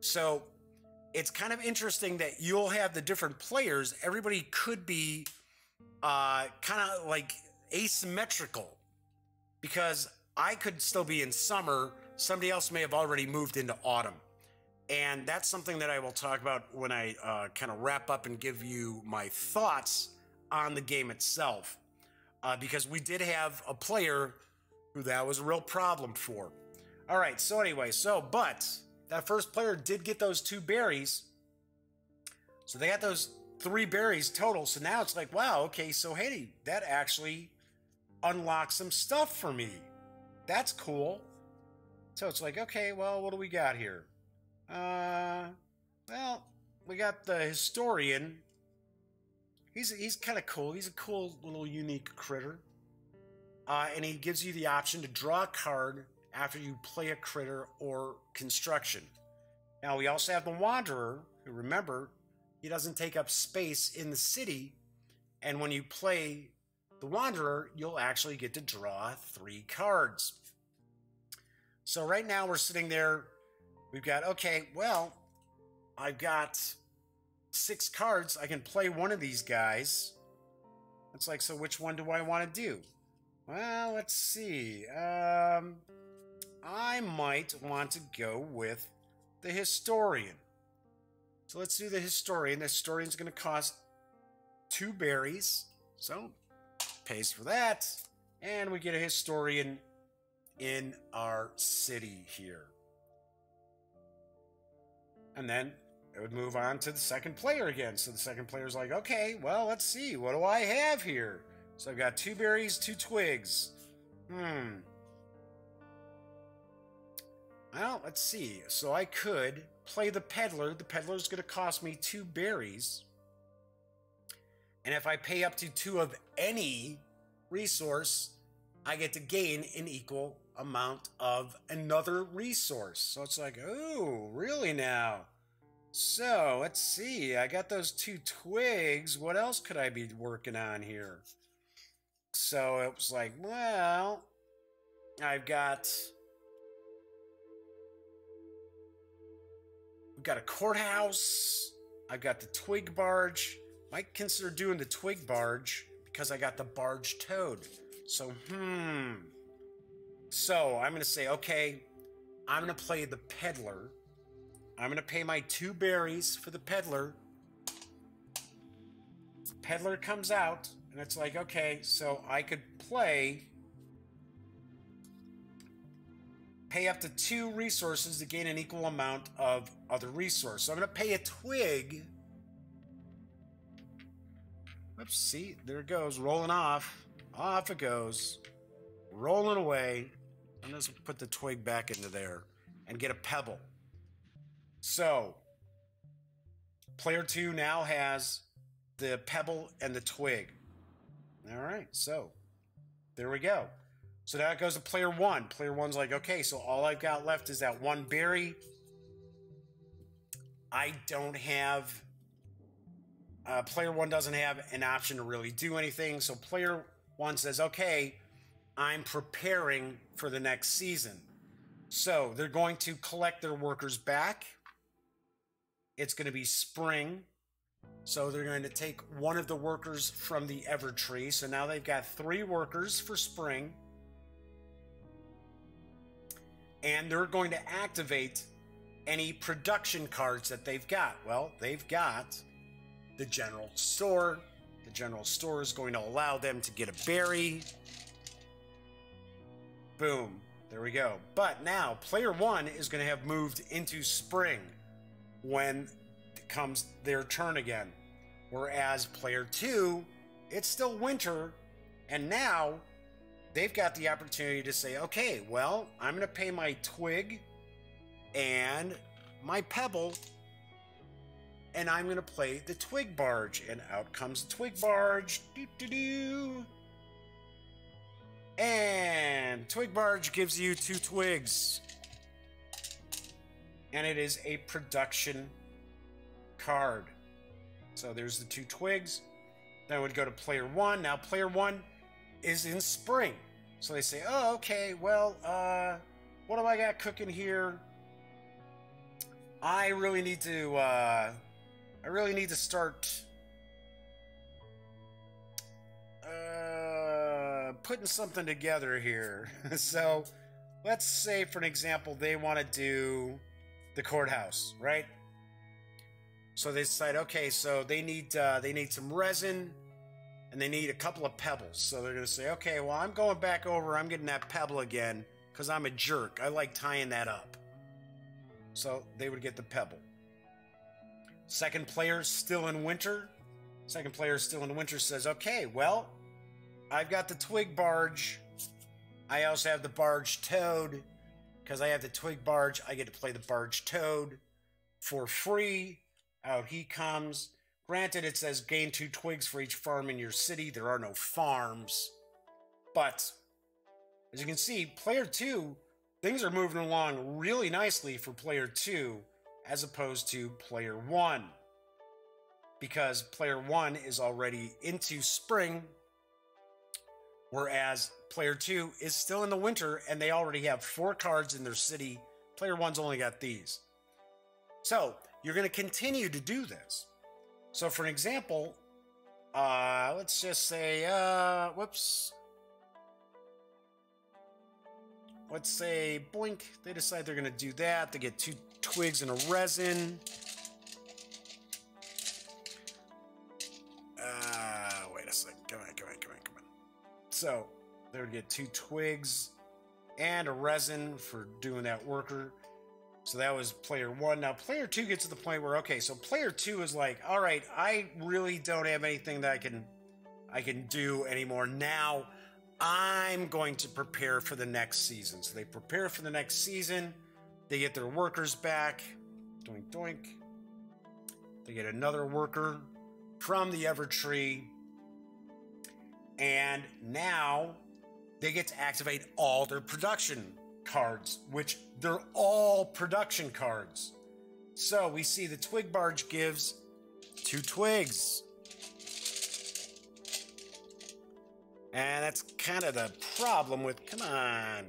So it's kind of interesting that you'll have the different players. Everybody could be kind of like asymmetrical, because I could still be in summer. Somebody else may have already moved into autumn. And that's something that I will talk about when I kind of wrap up and give you my thoughts on the game itself. Because we did have a player who that was a real problem for. All right, so anyway, but that first player did get those 2 berries. So they got those 3 berries total. So now it's like, wow, okay, so hey, that actually unlocks some stuff for me. That's cool. So it's like, okay, well, what do we got here? Well, we got the historian. He's kind of cool. He's a cool little unique critter. And he gives you the option to draw a card after you play a critter or construction. Now, we also have the Wanderer, who, remember, he doesn't take up space in the city. And when you play the Wanderer, you'll actually get to draw 3 cards. So right now we're sitting there. We've got, okay, well, I've got 6 cards. I can play one of these guys. It's like, so which one do I want to do? Well, let's see. I might want to go with the historian. So let's do the historian. The historian's going to cost 2 berries. So pays for that. And we get a historian in our city here. And then it would move on to the second player again. So the second player's like, okay, well, let's see. What do I have here? So I've got 2 berries, 2 twigs. Well, let's see. So I could play the peddler. The peddler's going to cost me 2 berries. And if I pay up to 2 of any resource, I get to gain an equal amount of another resource. So it's like, oh, really now? So let's see. I got those 2 twigs. What else could I be working on here? So it was like, well, we've got a courthouse. I've got the twig barge. Might consider doing the twig barge because I got the barge toad. So, So I'm going to say, okay, I'm going to play the peddler. I'm going to pay my 2 berries for the peddler. Peddler comes out, and it's like, okay, so I could pay up to 2 resources to gain an equal amount of other resource. So I'm going to pay a twig. Oops, see, there it goes, rolling off. Off it goes, rolling away. I'm going to put the twig back into there and get a pebble. So, player 2 now has the pebble and the twig. All right, so there we go. So now it goes to player 1. Player 1's like, okay, so all I've got left is that 1 berry. I don't have... player 1 doesn't have an option to really do anything. So player 1 says, okay, I'm preparing for the next season. So they're going to collect their workers back. It's going to be spring. So they're going to take one of the workers from the Ever tree. So now they've got 3 workers for spring. And they're going to activate any production cards that they've got. Well, they've got the general store. The general store is going to allow them to get a berry. Boom. There we go. But now, player 1 is going to have moved into spring when it comes their turn again. Whereas player 2, it's still winter, and now they've got the opportunity to say, okay, well, I'm going to pay my twig and my pebble, and I'm going to play the twig barge. And out comes the twig barge. Doo-doo-doo. And twig barge gives you 2 twigs. And it is a production card. So there's the 2 twigs. Then I would go to player 1. Now player 1 is in spring. So they say, oh, okay, well, what do I got cooking here? I really need to start putting something together here. So let's say, for an example, they want to do the courthouse, right? So they decide, okay, so they need some resin and they need a couple of pebbles. So they're going to say, okay, well, I'm going back over, I'm getting that pebble again because I'm a jerk. I like tying that up. So they would get the pebble. Second player still in winter. Second player still in winter says, okay, well, I've got the twig barge. I also have the barge toad. Because I have the twig barge, I get to play the barge toad for free. Out he comes. Granted, it says gain 2 twigs for each farm in your city. There are no farms. But, as you can see, player 2, things are moving along really nicely for player 2 as opposed to player 1. Because player 1 is already into spring, whereas player 2 is still in the winter and they already have 4 cards in their city. Player 1's only got these. So, you're going to continue to do this. So, for an example, let's just say, whoops. Let's say, boink, they decide they're going to do that. They get 2 twigs and a resin. Wait a second. Come on. So, they would get 2 twigs and a resin for doing that worker. So that was player 1. Now, player 2 gets to the point where, okay, so player 2 is like, all right, I really don't have anything that I can do anymore. Now, I'm going to prepare for the next season. So they prepare for the next season. They get their workers back. Doink, doink. They get another worker from the Evertree. And now they get to activate all their production cards, which they're all production cards. So we see the twig barge gives 2 twigs. And that's kind of the problem with, come on,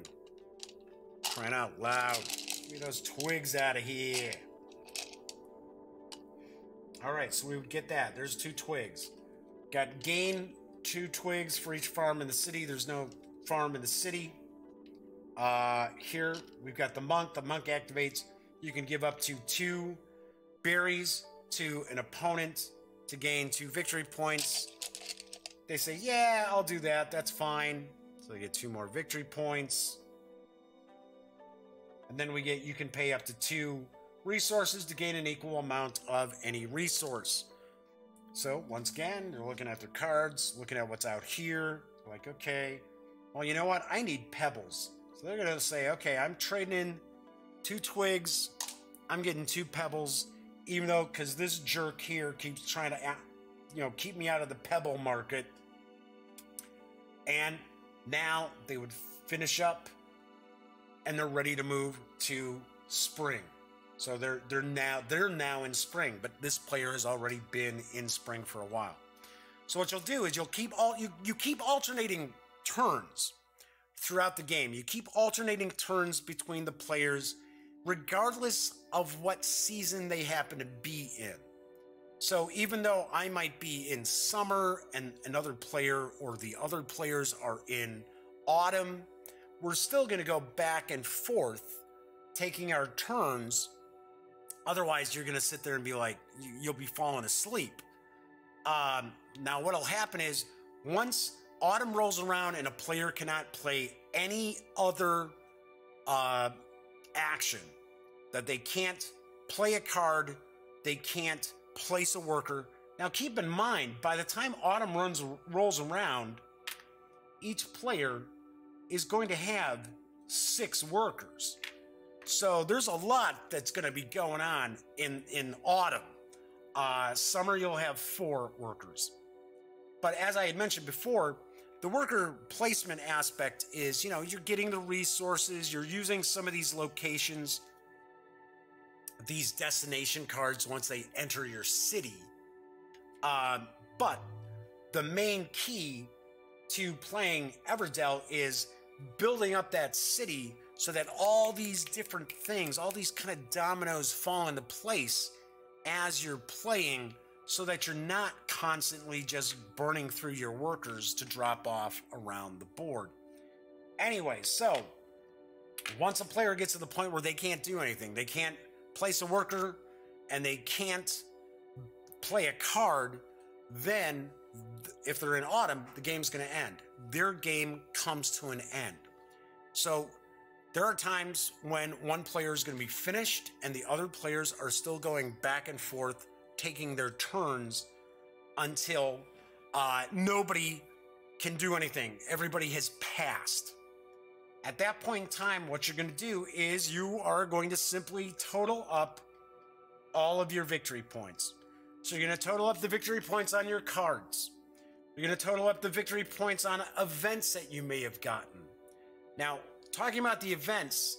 crying out loud, get those twigs out of here. All right, so we would get that. There's 2 twigs. Got gain 2 twigs for each farm in the city. There's no farm in the city. Here we've got the monk. The monk activates. You can give up to 2 berries to an opponent to gain 2 victory points. They say, yeah, I'll do that. That's fine. So they get 2 more victory points. And then we get, you can pay up to 2 resources to gain an equal amount of any resource. So once again, they're looking at their cards, looking at what's out here. They're like, okay, well, you know what? I need pebbles. So they're going to say, okay, I'm trading in 2 twigs. I'm getting 2 pebbles, even though, because this jerk here keeps trying to, keep me out of the pebble market. And now they would finish up and they're ready to move to spring. So they're now in spring, but this player has already been in spring for a while. So what you'll do is you'll keep you keep alternating turns throughout the game. You keep alternating turns between the players regardless of what season they happen to be in. So even though I might be in summer and another player or the other players are in autumn, we're still going to go back and forth taking our turns. Otherwise, you're going to sit there and be like, you'll be falling asleep. Now, what'll happen is once autumn rolls around and a player cannot play any other action, that they can't play a card, they can't place a worker. Now, keep in mind, by the time autumn rolls around, each player is going to have 6 workers. So there's a lot that's going to be going on in autumn. Summer, you'll have 4 workers. But as I had mentioned before, the worker placement aspect is, you're getting the resources, you're using some of these locations, these destination cards once they enter your city. But the main key to playing Everdell is building up that city so that all these different things, all these kind of dominoes fall into place as you're playing, so that you're not constantly just burning through your workers to drop off around the board. Anyway, so once a player gets to the point where they can't do anything, they can't place a worker and they can't play a card, then if they're in autumn, the game's going to end. Their game comes to an end. So there are times when one player is going to be finished and the other players are still going back and forth, taking their turns until nobody can do anything. Everybody has passed. At that point in time, what you're going to do is you are going to simply total up all of your victory points. So you're going to total up the victory points on your cards. You're going to total up the victory points on events that you may have gotten. Now, talking about the events,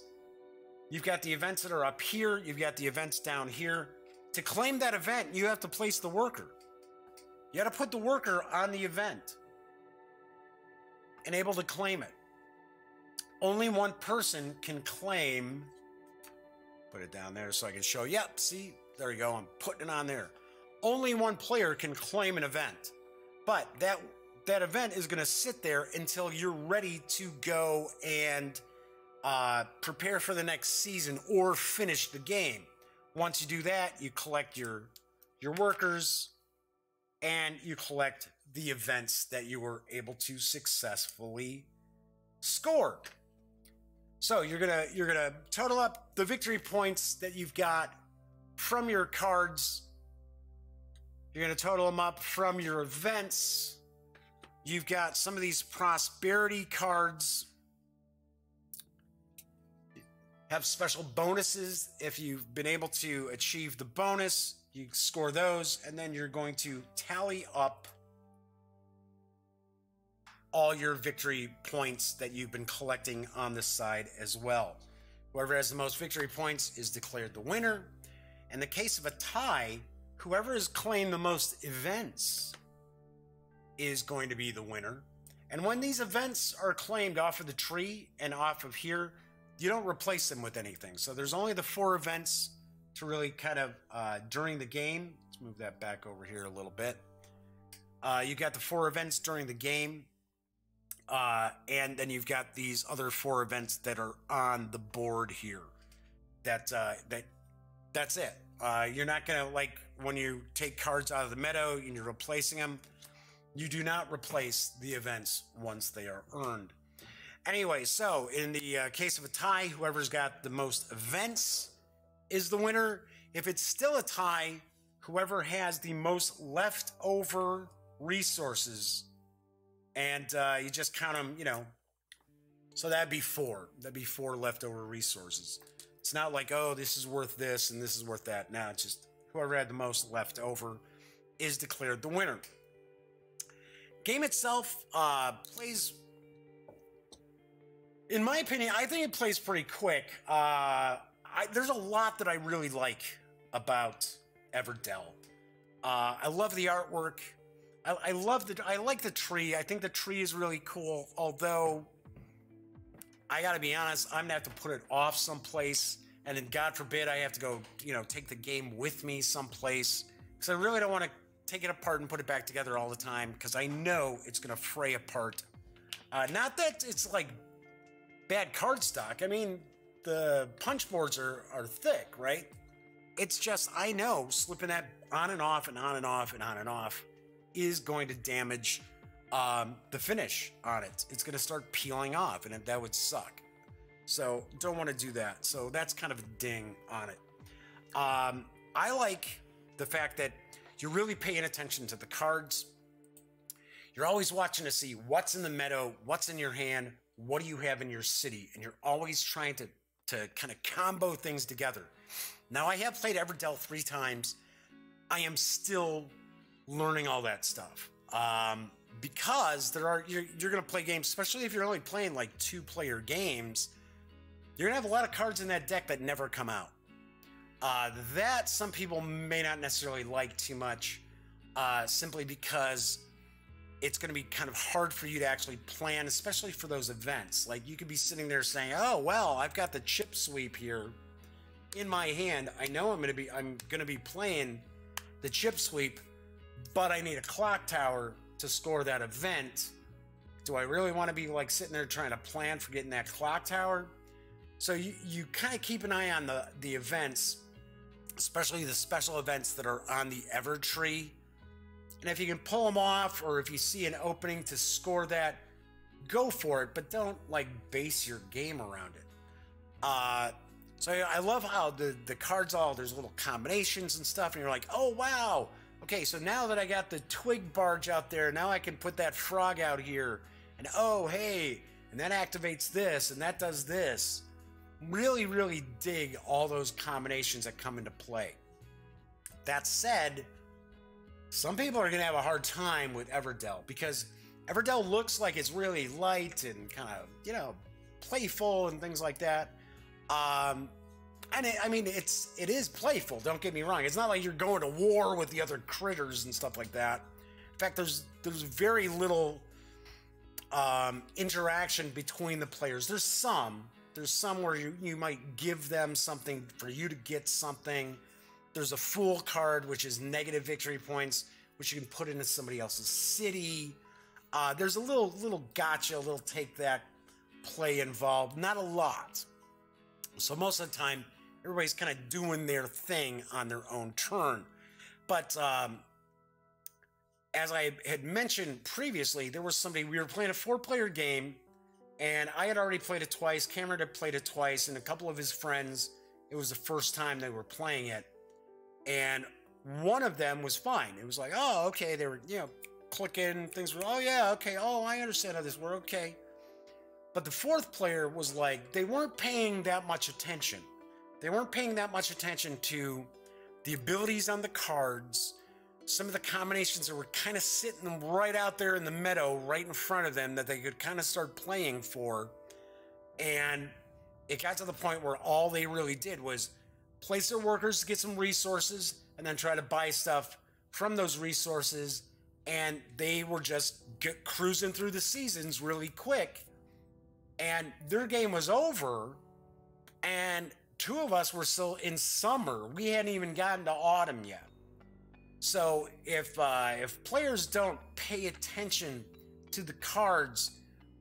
you've got the events that are up here. You've got the events down here. To claim that event, you have to place the worker. You got to put the worker on the event and able to claim it. Only one person can claim. Put it down there so I can show. Yep, see, there you go. I'm putting it on there. Only one player can claim an event, but that event is going to sit there until you're ready to go and prepare for the next season or finish the game. Once you do that, you collect your workers and you collect the events that you were able to successfully score. So you're gonna total up the victory points that you've got from your cards. You're gonna total them up from your events. You've got some of these prosperity cards have special bonuses. If you've been able to achieve the bonus, you score those, and then you're going to tally up all your victory points that you've been collecting on the side as well. Whoever has the most victory points is declared the winner. In the case of a tie, whoever has claimed the most events is going to be the winner. And when these events are claimed off of the tree and off of here, you don't replace them with anything. So there's only the 4 events to really kind of during the game. Let's move that back over here a little bit. You got the 4 events during the game. And then you've got these other 4 events that are on the board here. That's it. You're not gonna, like when you take cards out of the meadow and you're replacing them, you do not replace the events once they are earned. Anyway, so in the case of a tie, whoever's got the most events is the winner. If it's still a tie, whoever has the most leftover resources, and you just count them, you know, so that'd be 4. That'd be 4 leftover resources. It's not like, oh, this is worth this and this is worth that. No, it's just whoever had the most left over is declared the winner. Game itself plays, in my opinion, I think it plays pretty quick. There's a lot that I really like about Everdell. I love the artwork. I like the tree. I think the tree is really cool, although I gotta be honest, I'm gonna have to put it off someplace, and then God forbid I have to go, you know, take the game with me someplace, because I really don't want to take it apart and put it back together all the time, because I know it's gonna fray apart. Not that it's like bad cardstock. I mean, the punch boards are thick, right? It's just, I know slipping that on and off and on and off and on and off is going to damage the finish on it. It's going to start peeling off, and that would suck. So don't want to do that. So that's kind of a ding on it. I like the fact that you're really paying attention to the cards. You're always watching to see what's in the meadow, what's in your hand, what do you have in your city, and you're always trying to kind of combo things together. Now, I have played Everdell 3 times. I am still learning all that stuff. Because you're going to play games, especially if you're only playing like 2-player games, you're going to have a lot of cards in that deck that never come out. That some people may not necessarily like too much, simply because it's going to be kind of hard for you to actually plan, especially for those events. Like, you could be sitting there saying, oh, well, I've got the chip sweep here in my hand. I know I'm going to be playing the chip sweep, but I need a clock tower to score that event. Do I really want to be like sitting there trying to plan for getting that clock tower? So you kind of keep an eye on the events, especially the special events that are on the Ever tree. And if you can pull them off, or if you see an opening to score that, go for it, but don't like base your game around it. So I love how the cards there's little combinations and stuff, and you're like, oh wow, okay, so now that I got the twig barge out there, now I can put that frog out here, and oh hey, and that activates this, and that does this. Really, really dig all those combinations that come into play. That said, some people are going to have a hard time with Everdell, because Everdell looks like it's really light and kind of, you know, playful and things like that. And it is playful, don't get me wrong. It's not like you're going to war with the other critters and stuff like that. In fact, there's very little interaction between the players. There's some where you might give them something for you to get something. There's a fool card, which is negative victory points, which you can put into somebody else's city. There's a little gotcha, a little take that play involved. Not a lot. So most of the time, everybody's kind of doing their thing on their own turn. But as I had mentioned previously, there was somebody, we were playing a 4-player game, and I had already played it twice. Cameron had played it twice, and a couple of his friends, it was the first time they were playing it. And one of them was fine. It was like, oh, okay, they were, you know, clicking, things were, oh yeah, okay, oh, I understand how this works, okay. But the 4th player was like, they weren't paying that much attention. They weren't paying that much attention to the abilities on the cards, some of the combinations that were kind of sitting right out there in the meadow, right in front of them, that they could kind of start playing for. And it got to the point where all they really did was place their workers to get some resources and then try to buy stuff from those resources. And they were just cruising through the seasons really quick. And their game was over, and 2 of us were still in summer. We hadn't even gotten to autumn yet. So if players don't pay attention to the cards,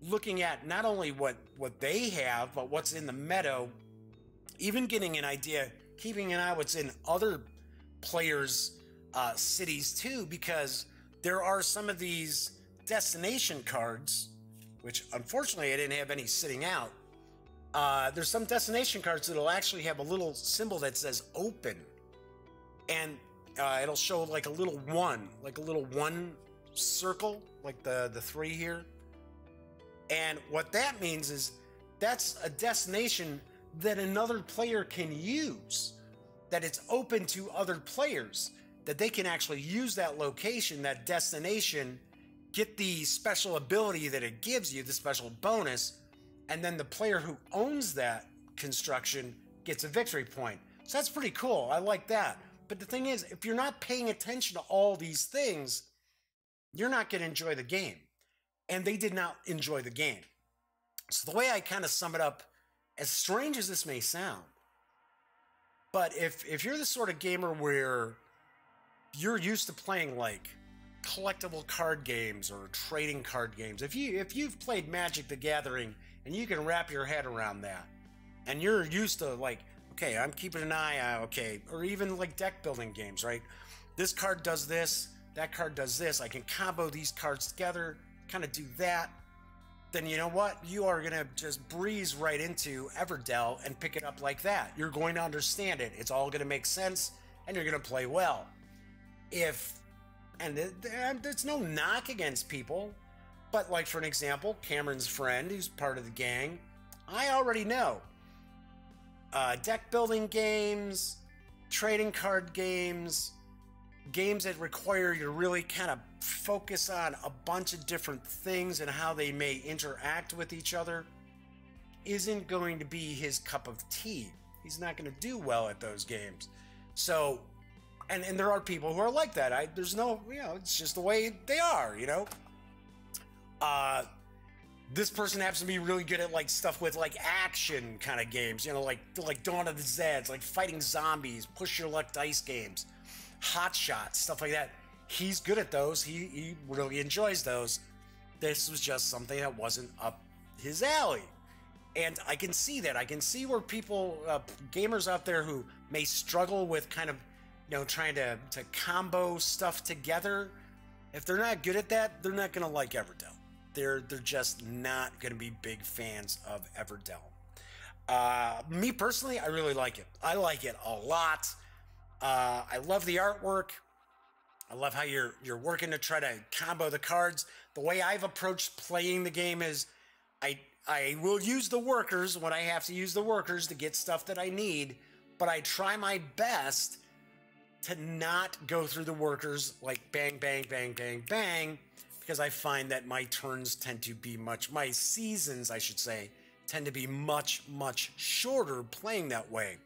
looking at not only what they have, but what's in the meadow, even getting an idea, keeping an eye what's in other players' cities too, because there are some of these destination cards, which unfortunately I didn't have any sitting out. There's some destination cards that'll actually have a little symbol that says open, and it'll show like a little one circle, like the 3 here. And what that means is that's a destination that another player can use, that it's open to other players, that they can actually use that location, that destination, get the special ability that it gives you, the special bonus, and then the player who owns that construction gets a victory point. So that's pretty cool. I like that. But the thing is, if you're not paying attention to all these things, you're not going to enjoy the game. And they did not enjoy the game. So the way I kind of sum it up, as strange as this may sound, but if you're the sort of gamer where you're used to playing like collectible card games or trading card games, if you've played Magic the Gathering and you can wrap your head around that, and you're used to like, okay, I'm keeping an eye out, okay, or even like deck building games, right? This card does this, that card does this, I can combo these cards together, kind of do that, then you know what? You are going to just breeze right into Everdell and pick it up like that. You're going to understand it. It's all going to make sense, and you're going to play well. And there's no knock against people, but like for an example, Cameron's friend, who's part of the gang, I already know. Deck building games, trading card games, games that require you to really kind of focus on a bunch of different things and how they may interact with each other, isn't going to be his cup of tea. He's not going to do well at those games. So, and there are people who are like that. There's no, it's just the way they are, This person happens to be really good at like stuff with like action kind of games, you know, like Dawn of the Zeds, like fighting zombies, push your luck dice games, hot shots, stuff like that. He's good at those. He really enjoys those. This was just something that wasn't up his alley. And I can see that. I can see where people, gamers out there who may struggle with kind of, you know, trying to combo stuff together. If they're not good at that, they're not going to like Everdell. They're just not going to be big fans of Everdell. Me personally, I really like it. I like it a lot. I love the artwork. I love how you're working to try to combo the cards. The way I've approached playing the game is I will use the workers when I have to use the workers to get stuff that I need, but I try my best to not go through the workers like bang, bang, bang, bang, bang, because I find that my turns tend to be my seasons, I should say, tend to be much, much shorter playing that way.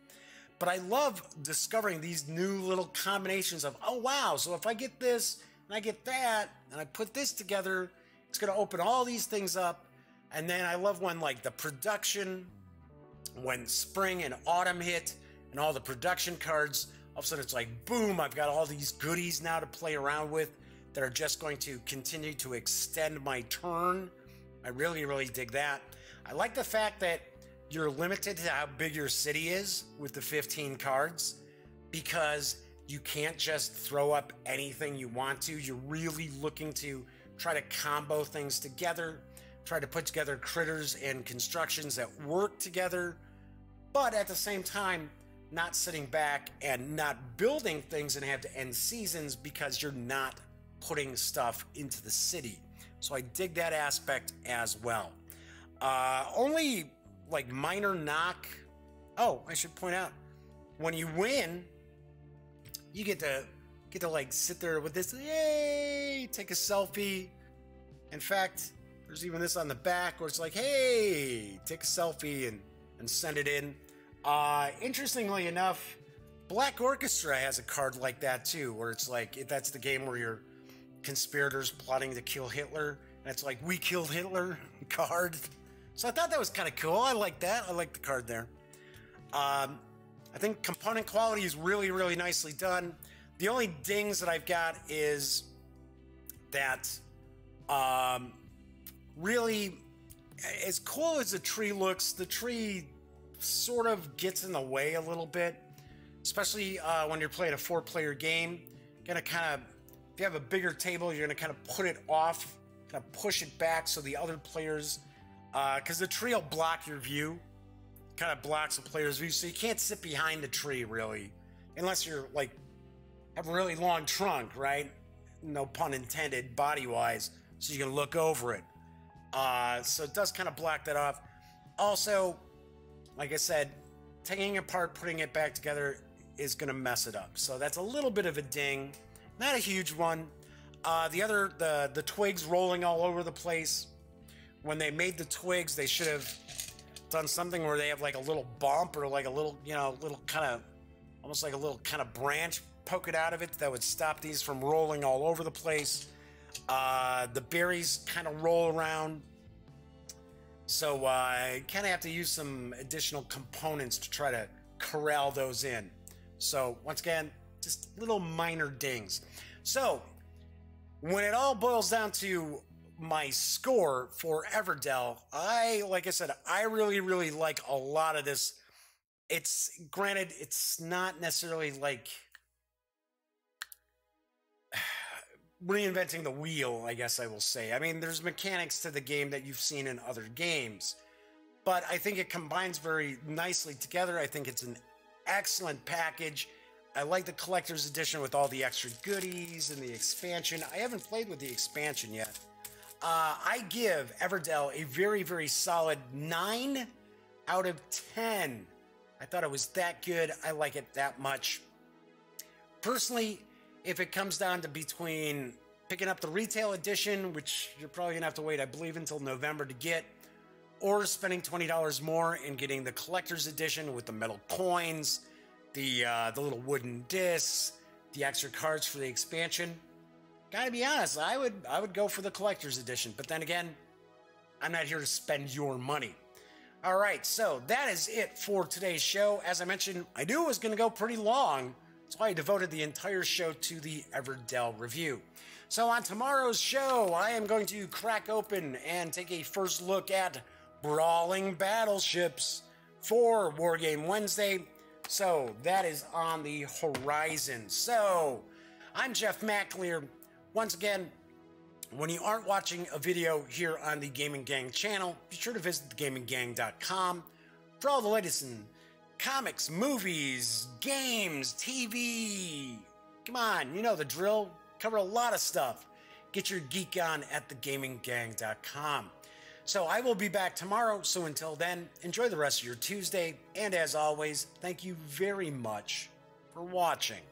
But I love discovering these new little combinations of, oh wow, so if I get this and I get that and I put this together, it's going to open all these things up. And then I love when like the production, when spring and autumn hit and all the production cards, all of a sudden it's like, boom, I've got all these goodies now to play around with that are just going to continue to extend my turn. I really, really dig that. I like the fact that you're limited to how big your city is with the 15 cards, because you can't just throw up anything you want to. You're really looking to try to combo things together, try to put together critters and constructions that work together, but at the same time, not sitting back and not building things and have to end seasons because you're not putting stuff into the city. So I dig that aspect as well. Only like minor knock. Oh, I should point out, when you win, you get to like sit there with this, yay, take a selfie. In fact, there's even this on the back where it's like, hey, take a selfie and send it in. Interestingly enough, Black Orchestra has a card like that too, where it's like, that's the game where you're conspirators plotting to kill Hitler, and it's like, we killed Hitler card. So I thought that was kind of cool. I like that. I like the card there. I think component quality is really, really nicely done. The only dings that I've got is that really, as cool as the tree looks, the tree sort of gets in the way a little bit, especially when you're playing a 4-player game. You're gonna kind of, if you have a bigger table, you're gonna kind of put it off, kind of push it back so the other players, because the tree will block your view, kind of blocks the player's view, so you can't sit behind the tree really, unless you're like have a really long trunk, right? No pun intended, body-wise, so you can look over it. So it does kind of block that off. Also, like I said, taking it apart, putting it back together is going to mess it up. So that's a little bit of a ding. Not a huge one. The twigs rolling all over the place. When they made the twigs, they should have done something where they have like a little bump or like a little, you know, little kind of, almost like a little kind of branch poking out of it that would stop these from rolling all over the place. The berries kind of roll around. So I kind of have to use some additional components to try to corral those in. So once again, just little minor dings. So when it all boils down to my score for Everdell, like I said, I really, really like a lot of this. It's granted, it's not necessarily like reinventing the wheel, I guess I will say. I mean, there's mechanics to the game that you've seen in other games, but I think it combines very nicely together. I think it's an excellent package. I like the collector's edition with all the extra goodies and the expansion. I haven't played with the expansion yet. I give Everdell a very, very solid 9 out of 10. I thought it was that good. I like it that much. Personally, if it comes down to between picking up the retail edition, which you're probably gonna have to wait, I believe, until November to get, or spending $20 more and getting the collector's edition with the metal coins, the little wooden discs, the extra cards for the expansion, gotta be honest, I would go for the collector's edition. But then again, I'm not here to spend your money. All right, so that is it for today's show. As I mentioned, I knew it was going to go pretty long, so I devoted the entire show to the Everdell review. So on tomorrow's show, I am going to crack open and take a first look at Brawling Battleships for Wargame Wednesday. So that is on the horizon. So I'm Jeff McAleer. Once again, when you aren't watching a video here on the Gaming Gang channel, be sure to visit thegaminggang.com for all the latest in comics, movies, games, TV. Come on, you know the drill. Cover a lot of stuff. Get your geek on at thegaminggang.com. So I will be back tomorrow. So until then, enjoy the rest of your Tuesday. And as always, thank you very much for watching.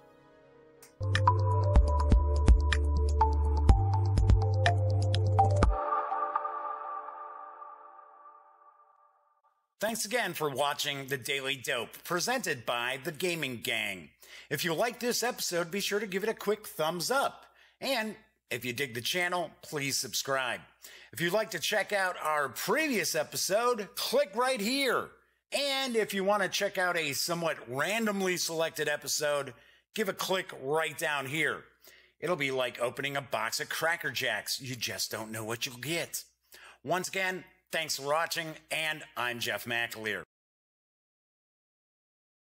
Thanks again for watching The Daily Dope, presented by The Gaming Gang. If you like this episode, be sure to give it a quick thumbs up. And if you dig the channel, please subscribe. If you'd like to check out our previous episode, click right here. And if you want to check out a somewhat randomly selected episode, give a click right down here. It'll be like opening a box of Cracker Jacks. You just don't know what you'll get. Once again, thanks for watching, and I'm Jeff McAleer.